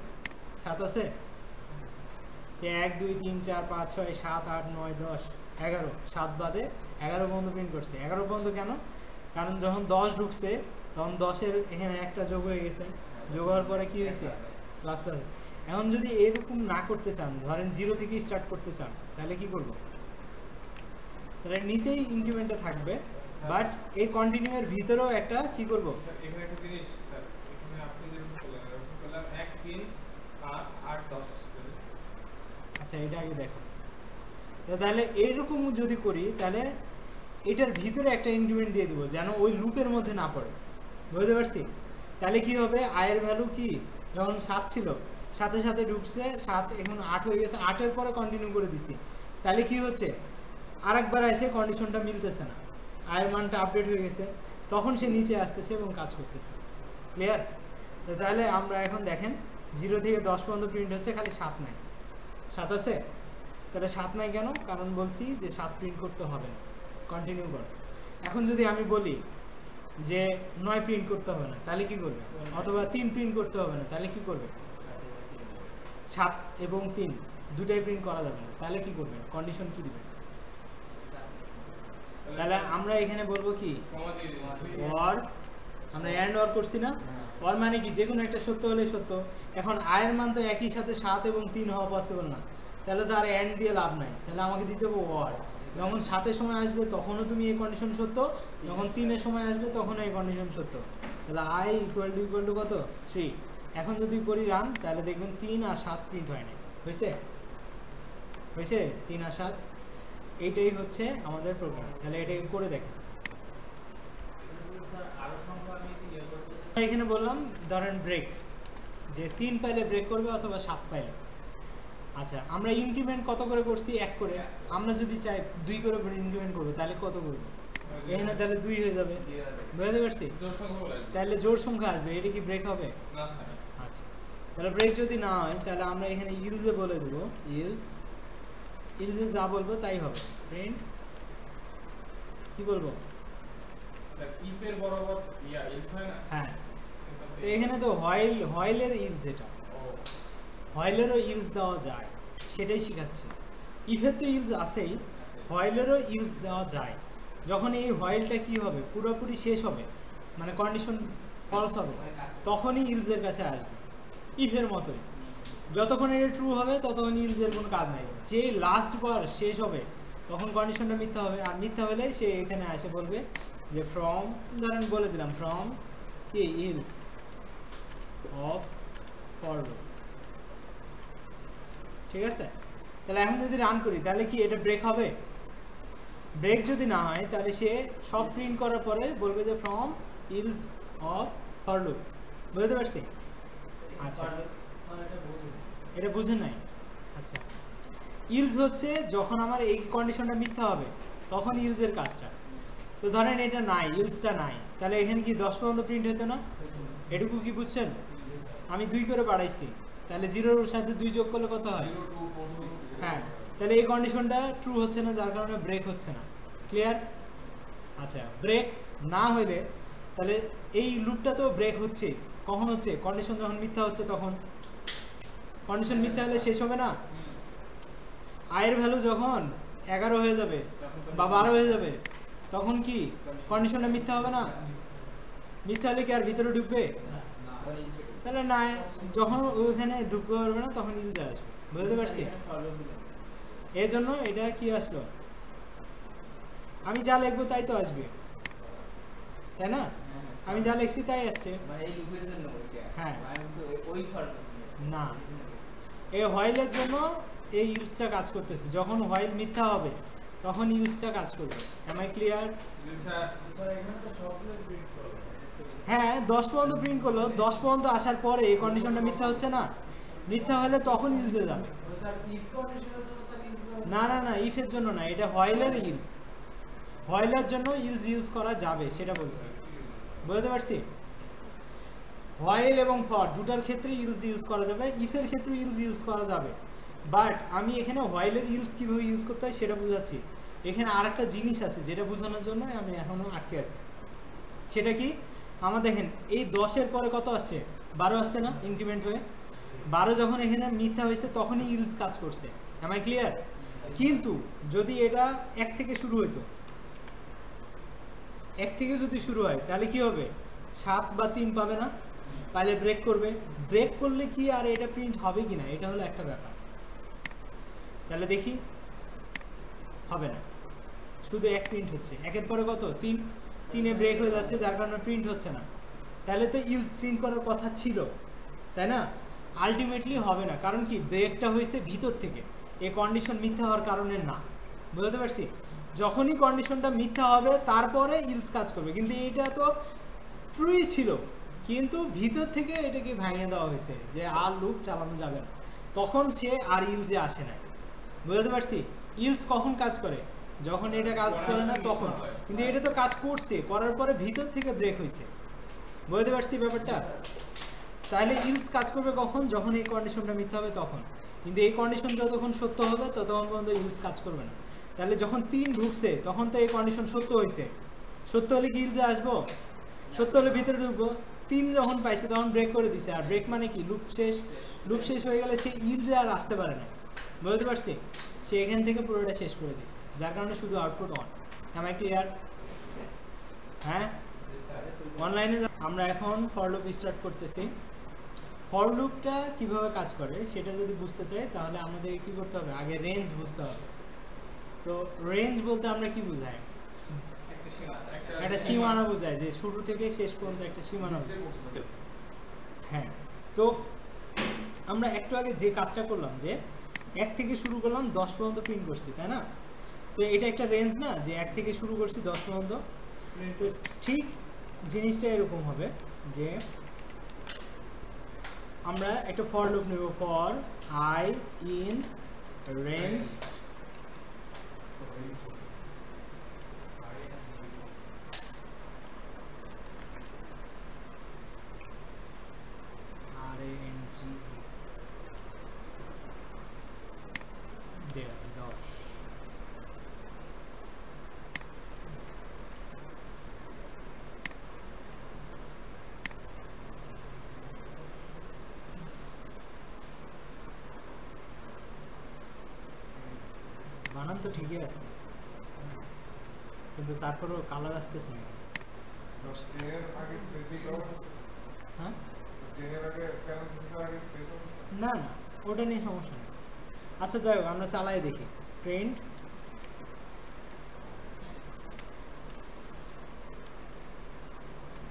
7 আছে, সে 1 2 3 4 5 6 7 8 9 10 11, 7 বাদে 11 পর্যন্ত প্রিন্ট করছে। 11 পর্যন্ত কেন, কারণ যখন 10 ঢুকছে তখন 10-এর এখানে একটা যোগ হয়ে গেছে, যোগ হওয়ার পরে কি হয়েছে, প্লাস প্লাস। এখন যদি এরকম না করতে চান, ধরেন 0 থেকে স্টার্ট করতে চান, তাহলে কি করব, তাহলে নিচেই ইনক্রিমেন্টটা থাকবে, বাট এই কন্টিনিউয়ের ভিতরেও একটা কি করব,
স্যার এখানে একটা জিনিস স্যার,
আচ্ছা এটা আগে দেখো। তাহলে এরকম যদি করি তাহলে এটার ভিতরে একটা ইনক্রিমেন্ট দিয়ে দেবো যেন ওই লুপের মধ্যে না পড়ে, বুঝতে পারছি? তাহলে কি হবে, আয়ের ভ্যালু কি যখন 7 ছিল সাথে সাথে ঢুকছে 7, এখন 8 হয়ে গেছে, 8-এর পরে কন্টিনিউ করে দিছি, তাহলে কি হচ্ছে আরেকবার এসে কন্ডিশনটা মিলতেছে না, আয়ের মানটা আপডেট হয়ে গেছে, তখন সে নিচে আসতেছে এবং কাজ করতেছে। ক্লিয়ার? তাহলে আমরা এখন দেখেন 0 থেকে 10 পর্যন্ত প্রিন্ট হচ্ছে, খালি 7 নাই। 7 আছে? তাহলে 7 নাই কেন? কারণ বলছি যে 7 প্রিন্ট করতে হবে না, কন্টিনিউ করো। এখন যদি আমি বলি যে 9 প্রিন্ট করতে হবে না, তাহলে কি করবে? অথবা 3 প্রিন্ট করতে হবে না, তাহলে কি করবে? 7 এবং 3 দুটাই প্রিন্ট করা যাবে না, তাহলে কি করবেন? কন্ডিশন কি দিবেন? তাহলে আমরা এখানে বলবো কি
কমা দিয়ে দিন।
অর, আমরা অ্যান্ড অর করছি না? অর মানে কি যে কোনো একটা সত্য হলেই সত্য। এখন আয়ের মান তো একই সাথে 7 এবং 3 হওয়া পসিবল না, তাহলে তো আর অ্যান্ড দিয়ে লাভ নাই, তাহলে আমাকে দিতে হবে অর। যখন 7-এর সময় আসবে তখনও তুমি এই কন্ডিশন সত্য, যখন 3-এর সময় আসবে তখনও এই কন্ডিশন সত্য। তাহলে আই ইকুয়াল টু কত? 3। এখন যদি করি রান, তাহলে দেখবেন 3 আর 7 প্রিন্ট হয় না। হয়েছে? হয়েছে 3 আর 7? এইটাই হচ্ছে আমাদের প্রোগ্রাম। তাহলে এটাকে করে দেখেন। এখানে বললাম ধরেন ব্রেক, যে 3 পাইলে ব্রেক করবে অথবা 7 পাইলে। আচ্ছা, আমরা ইনক্রিমেন্ট কত করে করছি? 1 করে। আমরা যদি চাই 2 করে ইনক্রিমেন্ট করবো, তাহলে কত করবো? এখানে তাহলে 2 হয়ে যাবে, বুঝতে পারছি?
জোর সংখ্যা বলে দিন।
তাহলে জোর সংখ্যা আসবে, এটা কি ব্রেক হবে?
না স্যার।
আচ্ছা, তাহলে ব্রেক যদি না হয় তাহলে আমরা এখানে ইলসে বলে দেবো, ইলসে যা বলবো তাই হবে। প্রিন্ট কি বলবো?
স্যার ইপের বরাবর ইয়া এলস হয় না?
হ্যাঁ, তো এখানে তো হোয়াইলের ইলস, এটা
ও
হোয়াইলেরও ইলস দেওয়া যায়, সেটাই শিখাচ্ছি। ইফের তো ইলস আছেই, হোয়াইলেরও ইলস দেওয়া যায়। যখন এই হোয়াইলটা কি হবে, পুরোপুরি শেষ হবে, মানে কন্ডিশন ফলস হবে, তখনই ইলসের কাছে আসবে। ইফের মতোই, যতক্ষণ এটা ট্রু হবে ততক্ষণ ইলসের কোনো কাজ নাই। যে লাস্ট বার শেষ হবে তখন কন্ডিশনটা মিথ্যা হবে, আর মিথ্যা হলে সে এখানে এসে বলবে যে ফ্রম, ধরেন বলে দিলাম ফ্রম কি ইলস অফ ফর লুপ। ঠিক আছে? তাহলে এখন যদি রান করি তাহলে কি এটা ব্রেক হবে? ব্রেক যদি না হয় তাহলে সে সব প্রিন্ট করার পরে বলবে যে from else of for loop. বুঝতে পারছি? আচ্ছা, এটা বুঝে নাই? আচ্ছা, ইলস হচ্ছে যখন আমার এই কন্ডিশনটা মিথ্যা হবে তখন ইলসের কাজটা। তো ধরেন এটা নাই, ইলসটা নাই, তাহলে এখানে কি 10 পর্যন্ত প্রিন্ট হতো না? এটুকু কি বুঝছেন? আমি 2 করে বাড়াইছি, তাহলে 0-এর সাথে 2 যোগ করলে কত হয়?
0 2 4 6।
হ্যাঁ, তাহলে এই কন্ডিশনটা ট্রু হচ্ছে না, যার কারণে ব্রেক হচ্ছে না। ক্লিয়ার? আচ্ছা, ব্রেক না হলে তাহলে এই লুপটা তো ব্রেক হচ্ছে, কখন হচ্ছে? কন্ডিশন যখন মিথ্যা হচ্ছে তখন। কন্ডিশন মিথ্যা হলে শেষ হবে না? আয়ের ভ্যালু যখন 11 হয়ে যাবে বা 12 হয়ে যাবে তখন কি কন্ডিশনটা মিথ্যা হবে না? মিথ্যা হলে কি আর ভিতরে ঢুকবে? তাহলে না, যখন ওইখানে ঢুকতে পারবে না তখন ইলজা আসবে। বুঝতে পারছি? এই জন্য এটা কি আসলো, আমি যা লিখবো তাই তো আসবে, তাই না? আমি যা লিখছি তাই আসছে।
মানে এই লুপের জন্য ওইটা।
হ্যাঁ।
আমি বলছি ওই ফর
না, এই হোয়াইলের জন্য এই ইলসটা কাজ করতেছে। যখন হোয়াইল মিথ্যা হবে তখন ইলসটা কাজ করবে। M I clear?
স্যার
হ্যাঁ, 10 পর্যন্ত প্রিন্ট করলো, 10 পর্যন্ত আসার পরে এই কন্ডিশনটা মিথ্যা হচ্ছে না? মিথ্যা হলে তখন ইলসে যাবে। না না না, ইফের জন্য না, এটা হোয়াইলের ইলস। হোয়াইলের জন্য ইলস ইউজ করা যাবে, সেটা বলছি। বুঝতে পারছি? হোয়াইল এবং ফর দুটার ক্ষেত্রে ইলস ইউজ করা যাবে, ইফের ক্ষেত্রে ইলস ইউজ করা যাবে। বাট আমি এখানে হোয়াইলের ইলস কীভাবে ইউজ করতে হয় সেটা বোঝাচ্ছি। এখানে আর একটা জিনিস আছে যেটা বোঝানোর জন্য আমি এখনও আটকে আছি। সেটা কি? আমার দেখেন এই 10-এর পরে কত আসছে? 12 আসছে না ইনক্রিমেন্ট হয়ে? 12 যখন এখানে মিথ্যা হয়েছে তখনই ইলস কাজ করছে। Am I clear? কিন্তু যদি এটা 1 থেকে শুরু হতো, 1 থেকে যদি শুরু হয় তাহলে কি হবে? 7 বা 3 পাবে না? পাইলে ব্রেক করবে। ব্রেক করলে কি আর এটা প্রিন্ট হবে কি না, এটা হলো একটা ব্যাপার। তাহলে দেখি, হবে না, শুধু 1 প্রিন্ট হচ্ছে। 1-এর পরে কত? 3। 3-এ ব্রেক হয়ে যাচ্ছে, যার কারণে প্রিন্ট হচ্ছে না। তাহলে তো ইলস প্রিন্ট করার কথা ছিল, তাই না? আলটিমেটলি হবে না, কারণ কি ব্রেকটা হয়েছে ভিতর থেকে, এই কন্ডিশন মিথ্যা হওয়ার কারণে না। বুঝতে পারছি? যখনই কন্ডিশনটা মিথ্যা হবে তারপরে ইলস কাজ করবে, কিন্তু এটা তো ট্রুই ছিল, কিন্তু ভিতর থেকে এটাকে ভাঙিয়ে দেওয়া হয়েছে যে আর লুপ চালানো যাবে না, তখন সে আর ইলসে আসে না। বুঝতে পারছি? ইলস কখন কাজ করে? যখন এটা কাজ করে না তখন। কিন্তু এটা তো কাজ করছে, করার পরে ভিতর থেকে ব্রেক হয়েছে। বুঝতে পারছি ব্যাপারটা? তাহলে ইলস কাজ করবে কখন? যখন এই কন্ডিশনটা মিথ্যা হবে তখন। কিন্তু এই কন্ডিশন যতক্ষণ সত্য হবে ততক্ষণ পর্যন্ত ইলস কাজ করবে না। তাহলে যখন 3 ঢুকছে তখন তো এই কন্ডিশন সত্য হয়েছে, সত্য হলে কি ইলসে আসবো? সত্য হলে ভিতরে ঢুকবো। 3 যখন পাইছে তখন ব্রেক করে দিছে, আর ব্রেক মানে কি? লুপ শেষ। লুপ শেষ হয়ে গেলে সে ইলসে আর আসতে পারে না। বুঝতে পারছি? সে এখান থেকে পুরোটা শেষ করে দিছে, যার কারণে শুধু output on. am I clear? হ্যাঁ, অনলাইনে আমরা এখন ফর লুপ স্টার্ট করতেছি। ফর লুপটা কিভাবে কাজ করে সেটা যদি বুঝতে চাই তাহলে আমাদের কি করতে হবে? আগে রেঞ্জ বুঝতে হবে। তো রেঞ্জ বলতে আমরা কি বুঝাই? একটা সীমানা বোঝায়, যে শুরু থেকে শেষ পর্যন্ত একটা সীমানা বোঝায়। হ্যাঁ, তো আমরা একটু আগে যে কাজটা করলাম, যে 1 থেকে শুরু করলাম 10 পর্যন্ত প্রিন্ট করছি, তাই না? তো এটা একটা রেঞ্জ না, যে 1 থেকে শুরু করছি 10 পর্যন্ত। তো ঠিক জিনিসটা এরকম হবে যে আমরা একটা ফর লুপ নেব, for I in range RANGE there 10। বানান তো ঠিকই আছে, কিন্তু তারপরেও কালার আসতেছে না। হ্যাঁ, না না, ওটা নিয়ে সমস্যা নেই। আচ্ছা যাই হোক, আমরা চালাই দেখি। প্রিন্ট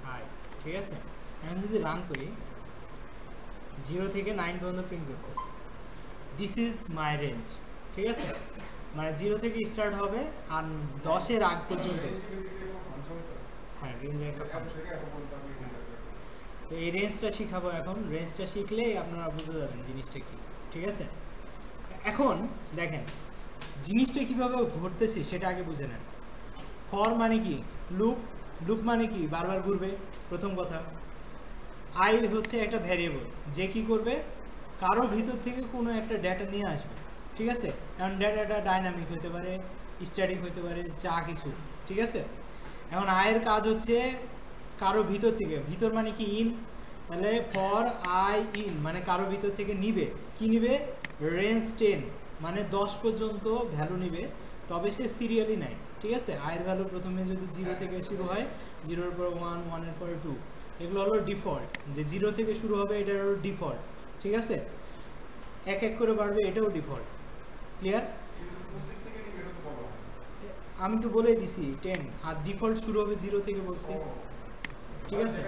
হাই, ঠিক আছে। এখন যদি রান করি, 0 থেকে 9 পর্যন্ত প্রিন্ট করতেছে। দিস ইজ মাই রেঞ্জ, ঠিক আছে। মানে 0 থেকে স্টার্ট হবে আর 10-এর আগ পর্যন্ত। হ্যাঁ, রেঞ্জ একটা ফাংশন। তো এই রেঞ্জটা শিখাবো এখন। রেঞ্জটা শিখলেই আপনারা বুঝে যাবেন জিনিসটা কি, ঠিক আছে। এখন দেখেন জিনিসটা কিভাবে ঘটতেছে সেটা আগে বুঝে নেন। ফর মানে কি? লুপ। লুপ মানে কি? বারবার ঘুরবে, প্রথম কথা। আই হচ্ছে একটা ভ্যারিয়েবল, যে কি করবে? কারো ভিতর থেকে কোনো একটা ডেটা নিয়ে আসবে, ঠিক আছে। এখন ডেটাটা ডাইনামিক হতে পারে, স্ট্যাটিক হতে পারে, যা কিছু, ঠিক আছে। এখন আয়ের কাজ হচ্ছে কারো ভিতর থেকে, ভিতর মানে কি? ইন। তাহলে ফর আই ইন মানে কারো ভিতর থেকে নিবে, কি নিবে? রেঞ্জ 10 মানে 10 পর্যন্ত ভ্যালু নিবে, তবে সে সিরিয়ালি নেয়, ঠিক আছে। আয়ের ভ্যালু প্রথমে যদি 0 থেকে শুরু হয়, 0-এর পর 1, 1-এর পরে 2, এগুলো হলো ডিফল্ট। যে 0 থেকে শুরু হবে এটা হলো ডিফল্ট, ঠিক আছে। এক এক করে বাড়বে, এটাও ডিফল্ট। ক্লিয়ার? আমি তো বলেই দিছি 10, আর ডিফল্ট শুরু হবে 0 থেকে বলছি, ঠিক আছে।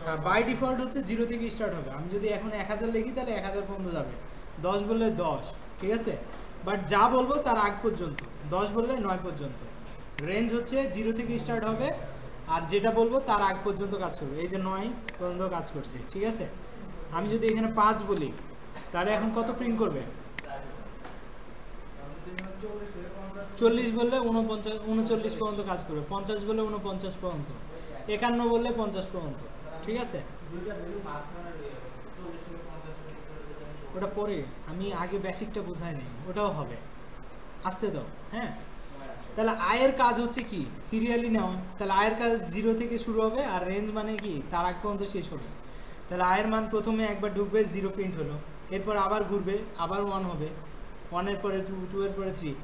হ্যাঁ, বাই ডিফল্ট হচ্ছে 0 থেকে স্টার্ট হবে। আমি যদি এখন 1000 লিখি তাহলে 1000 পর্যন্ত যাবে, 10 বললে 10, ঠিক আছে। বাট যা বলবো তার আগ পর্যন্ত, 10 বললে 9 পর্যন্ত। রেঞ্জ হচ্ছে 0 থেকে স্টার্ট হবে, আর যেটা বলবো তার আগ পর্যন্ত কাজ করবে। এই যে 9 পর্যন্ত কাজ করছে, ঠিক আছে। আমি যদি এখানে 5 বলি তাহলে এখন কত প্রিন্ট করবে? 40 বললে 39 পর্যন্ত কাজ করবে, 50 বললে 49 পর্যন্ত, 51 বললে 50 পর্যন্ত, ঠিক আছে। ওটা পরে, আমি আগে বেসিকটা বোঝাই নাই, ওটাও হবে, আসতে দাও। হ্যাঁ, তাহলে আয়ের কাজ হচ্ছে কি? সিরিয়ালি নেওয়া। তাহলে আয়ের কাজ 0 থেকে শুরু হবে, আর রেঞ্জ মানে কি? তার আগ পর্যন্ত শেষ হবে। তাহলে আয়ের মান প্রথমে একবার ঢুকবে, 0 প্রিন্ট হলো, এরপর আবার ঘুরবে, আবার 1 হবে, 1-এর পরে 2, 2-এর পরে 3।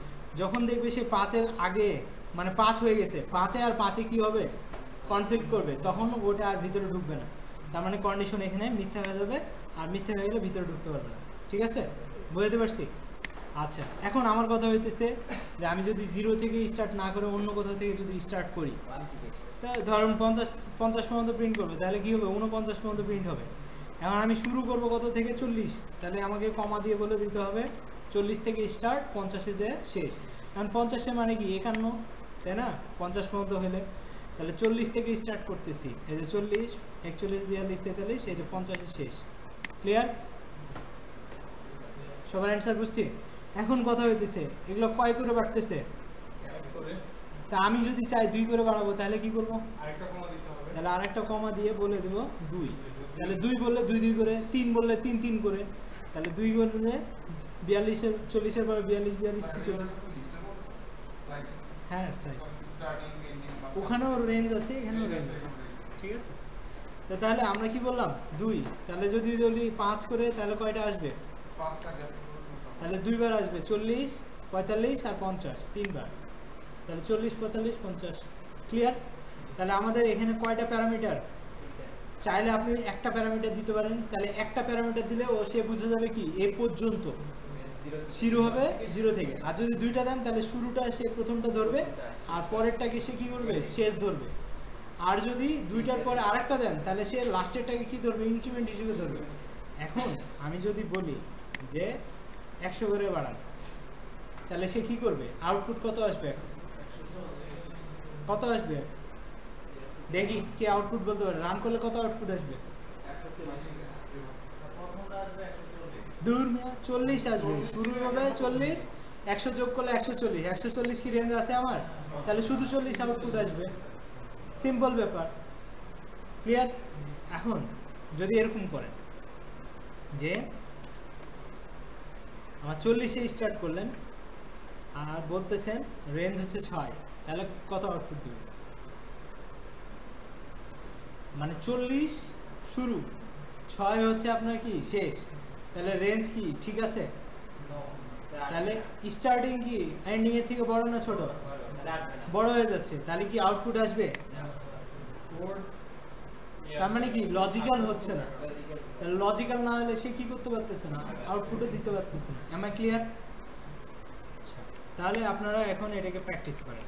যখন দেখবে সে 5-এর আগে, মানে 5 হয়ে গেছে, 5-এ আর 5-এ কি হবে? কনফ্লিক্ট করবে, তখন ওটা আর ভিতরে ঢুকবে না। তার মানে কন্ডিশন এখানে মিথ্যা হয়ে যাবে, আর মিথ্যা হয়ে গেলে ভিতরে ঢুকতে পারবে না, ঠিক আছে। বুঝতে পারছি? আচ্ছা, এখন আমার কথা হইতেছে যে আমি যদি 0 থেকে স্টার্ট না করে অন্য কোথাও থেকে যদি স্টার্ট করি, তা ধরুন 50 পর্যন্ত প্রিন্ট করবে, তাহলে কি হবে? 49 পর্যন্ত প্রিন্ট হবে। এখন আমি শুরু করব কত থেকে? 40, তাহলে আমাকে কমা দিয়ে বলে দিতে হবে 40 থেকে স্টার্ট, 50-এ যে শেষ। কারণ 50-এ মানে কি 51, তাই না? 50 পর্যন্ত হলে তাহলে 40 থেকে স্টার্ট করতেছি, এই যে 40, 41, 42, 43, এই যে 50-এ শেষ। ক্লিয়ার? সবার অ্যান্সার বুঝছি? এখন কথা হইতেছে এগুলো কয় করে বাড়তেছে? তা আমি যদি চাই 2 করে বাড়াবো তাহলে কি করব?
আরেকটা কমা দিতে হবে।
তাহলে আরেকটা কমা দিয়ে বলে দেব 2। তাহলে 2 বললে 2 2 করে, 3 বললে 3 3 করে। তাহলে 2 করলে 42-এর 40-এর পরে 42 42 46। হ্যাঁ স্লাইস, ওখানেও রেঞ্জ আছে, এখানেও রেঞ্জ আছে, ঠিক আছে? তো তাহলে আমরা কি বললাম 2, তাহলে যদি 5 করে তাহলে কয়টা আসবে?
5টা গ্যাপ
তাহলে 2 বার আসবে, 40, 45 আর 50, 3 বার। তাহলে 40 45 50। ক্লিয়ার? তাহলে আমাদের এখানে কয়টা প্যারামিটার? চাইলে আপনি একটা প্যারামিটার দিতে পারেন, তাহলে একটা প্যারামিটার দিলে ও সে বুঝে যাবে কি এ পর্যন্ত শুরু হবে 0 থেকে। আর যদি 2টা দেন তাহলে শুরুটা সে প্রথমটা ধরবে আর পরেরটাকে সে কি করবে? শেষ ধরবে। আর যদি 2টার পরে আরেকটা দেন তাহলে সে লাস্টেরটাকে কি ধরবে? ইনক্রিমেন্ট হিসেবে ধরবে। এখন আমি যদি বলি যে 100 করে বাড়ান, তাহলে সে কি করবে? আউটপুট কত আসবে? এখন কত আসবে দেখি, কে আউটপুট বলতে পারে? রান করলে কত আউটপুট আসবে? দূর মিয়া, 40 আসবে। শুরু হবে 40, 100 যোগ করলে 140, 140 কি রেঞ্জ আছে আমার? তাহলে শুধু 40 আউটপুট আসবে। সিম্পল ব্যাপার। ক্লিয়ার? এখন যদি এরকম করেন যে আমার 40-এ স্টার্ট করলেন আর বলতেছেন রেঞ্জ হচ্ছে 6, তাহলে কত আউটপুট দিবে? মানে 40 শুরু, 6 হচ্ছে আপনার কি শেষ, তাহলে রেঞ্জ কি ঠিক আছে? তাহলে স্টার্টিং কি এন্ডিং এর থেকে বড় না ছোট? বড় হয়ে যাচ্ছে, তাহলে কি আউটপুট আসবে? তার মানে কি লজিক্যাল হচ্ছে না। তাহলে লজিক্যাল না হলে সে কি করতে পারতেছে না? আউটপুটও দিতে পারতেছে না। Am I clear? আচ্ছা, তাহলে আপনারা এখন এটাকে প্র্যাকটিস করেন।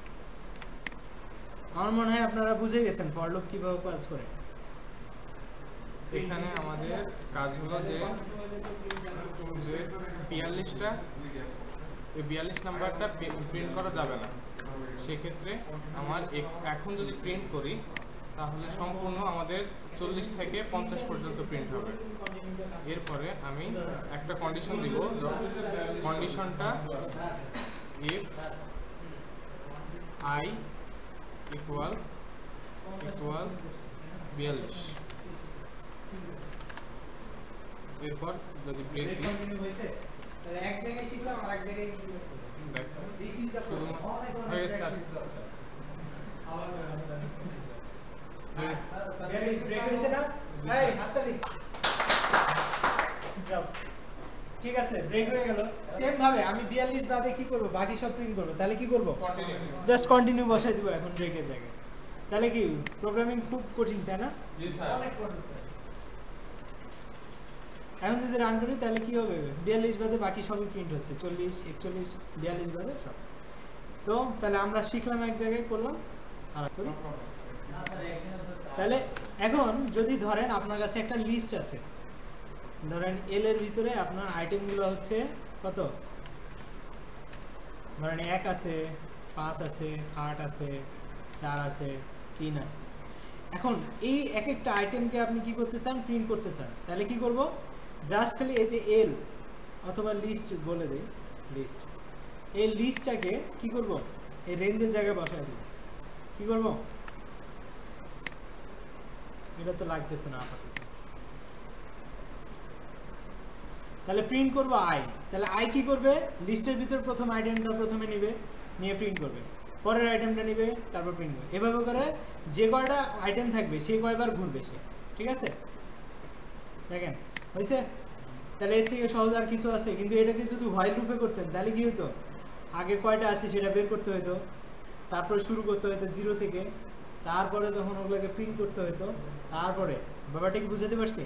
আমার মনে হয় আপনারা বুঝে গেছেন ফর লুপ কিভাবে কাজ করে।
এখানে আমাদের কাজ হলো যে 42টা, এই 42 নাম্বারটা প্রিন্ট করা যাবে না। সেক্ষেত্রে আমার এখন যদি প্রিন্ট করি তাহলে সম্পূর্ণ আমাদের 40 থেকে 50 পর্যন্ত প্রিন্ট হবে। এরপরে আমি একটা কন্ডিশন দিব, কন্ডিশনটা ইফ আই ইকুয়াল 42, এরপর যদি ব্রেক দিই
তাহলে এক জায়গায় শিখলাম আর এক জায়গায় ইমপ্লিমেন্ট করব। দিস ইজ দ্য
শুধু হয়ে গেছে স্যার।
ব্রেক হইছে না? এই হাততালি। যাও। ঠিক আছে, ব্রেক হয়ে গেল। সেম ভাবে আমি 42 বাদে কি করব? বাকি সব প্রিন্ট করব। তাহলে কি করব? জাস্ট কন্টিনিউ বসাই দিব এখন ব্রেকের জায়গায়। তাহলে কি প্রোগ্রামিং খুব কঠিন, তাই না?
জি স্যার।
অনেক কঠিন স্যার। এখন যদি রান করি তাহলে কি হবে? 42 বাদে বাকি সবই প্রিন্ট হচ্ছে, 40 41 42 বাদে সব। তো তাহলে আমরা শিখলাম এক জায়গায়, করলাম আর করি। তাহলে এখন যদি ধরেন আপনার কাছে একটা লিস্ট আছে, ধরেন এল এর ভিতরে আপনার আইটেমগুলো হচ্ছে কত? ধরেন 1 আছে, 5 আছে, 8 আছে, 4 আছে, 3 আছে। এখন এই এক একটা আইটেমকে আপনি কি করতে চান? প্রিন্ট করতে চান। তাহলে কি করব? জাস্ট খালি এই যে এল অথবা লিস্ট বলে দেই, লিস্ট, এই লিস্টটাকে কি করব? এই রেঞ্জের জায়গায় বসায় দেব। কি করব? এটা তো লাগতেছে না আপাতত। তাহলে প্রিন্ট করব আই। তাহলে আই কি করবে? লিস্টের ভিতর প্রথম আইটেমটা প্রথমে নেবে, নিয়ে প্রিন্ট করবে, পরের আইটেমটা নেবে, তারপর প্রিন্ট করবে। এভাবে করে যে কয়টা আইটেম থাকবে সে কয়বার ঘুরবে সে। ঠিক আছে? দেখেন হয়েছে? তাহলে এর থেকে সহজ আর কিছু আছে? কিন্তু এটাকে যদি হোয়াইল লুপে করতেন তাহলে কি হতো? আগে কয়টা আছে সেটা বের করতে হতো, তারপরে শুরু করতে হতো 0 থেকে, তারপরে তখন ওগুলোকে প্রিন্ট করতে হতো, তারপরে ব্যাপারটা কি বুঝাতে পারছি?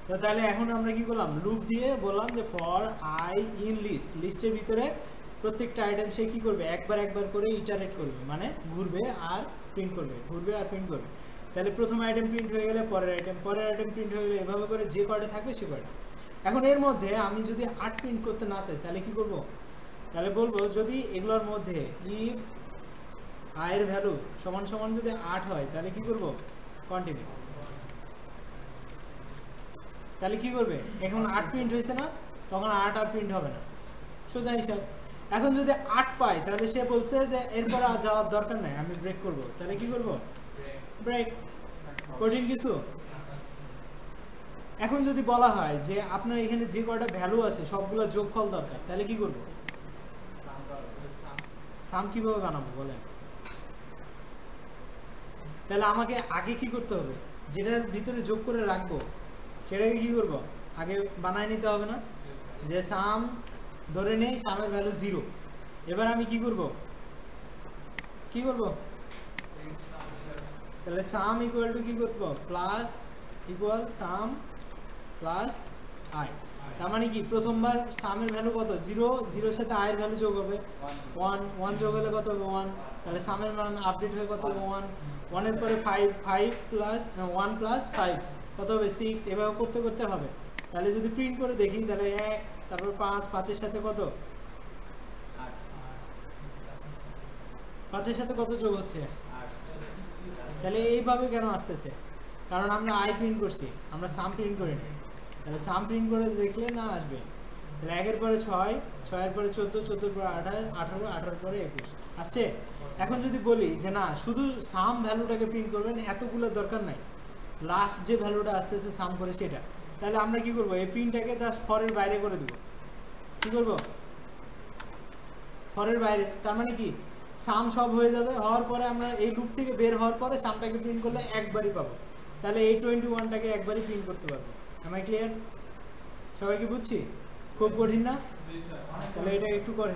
তো তাহলে এখন আমরা কি করলাম? লুপ দিয়ে বললাম যে ফর আই ইন লিস্ট, লিস্টের ভিতরে প্রত্যেকটা আইটেম সে কি করবে? একবার একবার করে ইটারেট করবে, মানে ঘুরবে আর প্রিন্ট করবে, ঘুরবে আর প্রিন্ট করবে। তাহলে প্রথম আইটেম প্রিন্ট হয়ে গেলে পরের আইটেম, পরের আইটেম প্রিন্ট হয়ে গেলে এভাবে করে যে কয়টা থাকবে সে কয়টা। এখন এর মধ্যে আমি যদি 8 প্রিন্ট করতে না চাই তাহলে কি করব? তাহলে বলবো যদি এগুলোর মধ্যে ইফ i এর ভ্যালু সমান সমান যদি 8 হয় তাহলে কি করব? কন্টিনিউ। তাহলে কি করবে? এখন 8 প্রিন্ট হয়েছে না, তখন 8 আর প্রিন্ট হবে না, সোজা হিসাব। এখন যদি 8 পাই তাহলে সে বলছে যে এরপর আর যাওয়ার দরকার নাই, আমি ব্রেক করব। তাহলে কি করব? ব্রেক। কঠিন কিছু? এখন যদি বলা হয় যে আপনার এখানে যে কয়টা ভ্যালু আছে সবগুলো যোগফল দরকার, তাহলে কি করব? সাম কিভাবে বানাবো বলেন? তাহলে আমাকে আগে কি করতে হবে? যেটার ভিতরে যোগ করে রাখবো সেটাকে কি করব? আগে বানায় নিতে হবে না? যে সাম ধরে নেই, সামের ভ্যালু 0। এবার আমি কি করব? কি করব? তাহলে সাম ইকুয়াল টু কি করব? Plus equal some plus I. তার মানে কি প্রথমবার সামের ভ্যালু কত? 0, 0 এর সাথে i এর ভ্যালু যোগ হবে 1, 1 যোগ হলে কত হবে? 1। তাহলে সামের মান আপডেট হয়ে কত হবে? 1, 1 এর পরে 5, 5 প্লাস 1 প্লাস 5 কত হবে? 6। এভাবে করতে করতে হবে। তাহলে যদি প্রিন্ট করে দেখি তাহলে 1, তারপর 5, 5 এর সাথে কত? 5 এর সাথে কত যোগ হচ্ছে? তাহলে এইভাবে কেন আসতেছে? কারণ আমরা i প্রিন্ট করছি, আমরা সাম প্রিন্ট করিনি। তাহলে সাম প্রিন্ট করে দেখলে না আসবে। তাহলে 1 এর পরে 6, 6 এর পরে 14, 14 এর পরে 18, 18 এর পরে 21 আসছে। এখন যদি বলি যে না শুধু সাম ভ্যালুটাকে প্রিন্ট করবেন, এতগুলো দরকার নাই, লাস্ট যে ভ্যালুটা আসতেছে সাম করে সেটা, তাহলে আমরা কি করব? এই প্রিন্টটাকে জাস্ট ফরের বাইরে করে দেব। কি করব? ফরের বাইরে। তার মানে কি সাম সব হয়ে যাবে, হওয়ার পরে আমরা এই লুপ থেকে বের হওয়ার পরে সামটাকে প্রিন্ট করলে একবারই পাবো। তাহলে এই 21টাকে একবারই প্রিন্ট করতে পারবো। আমি ক্লিয়ার? সবাই কি বুঝছি? খুব কঠিন না? তাহলে এটা একটু করেন।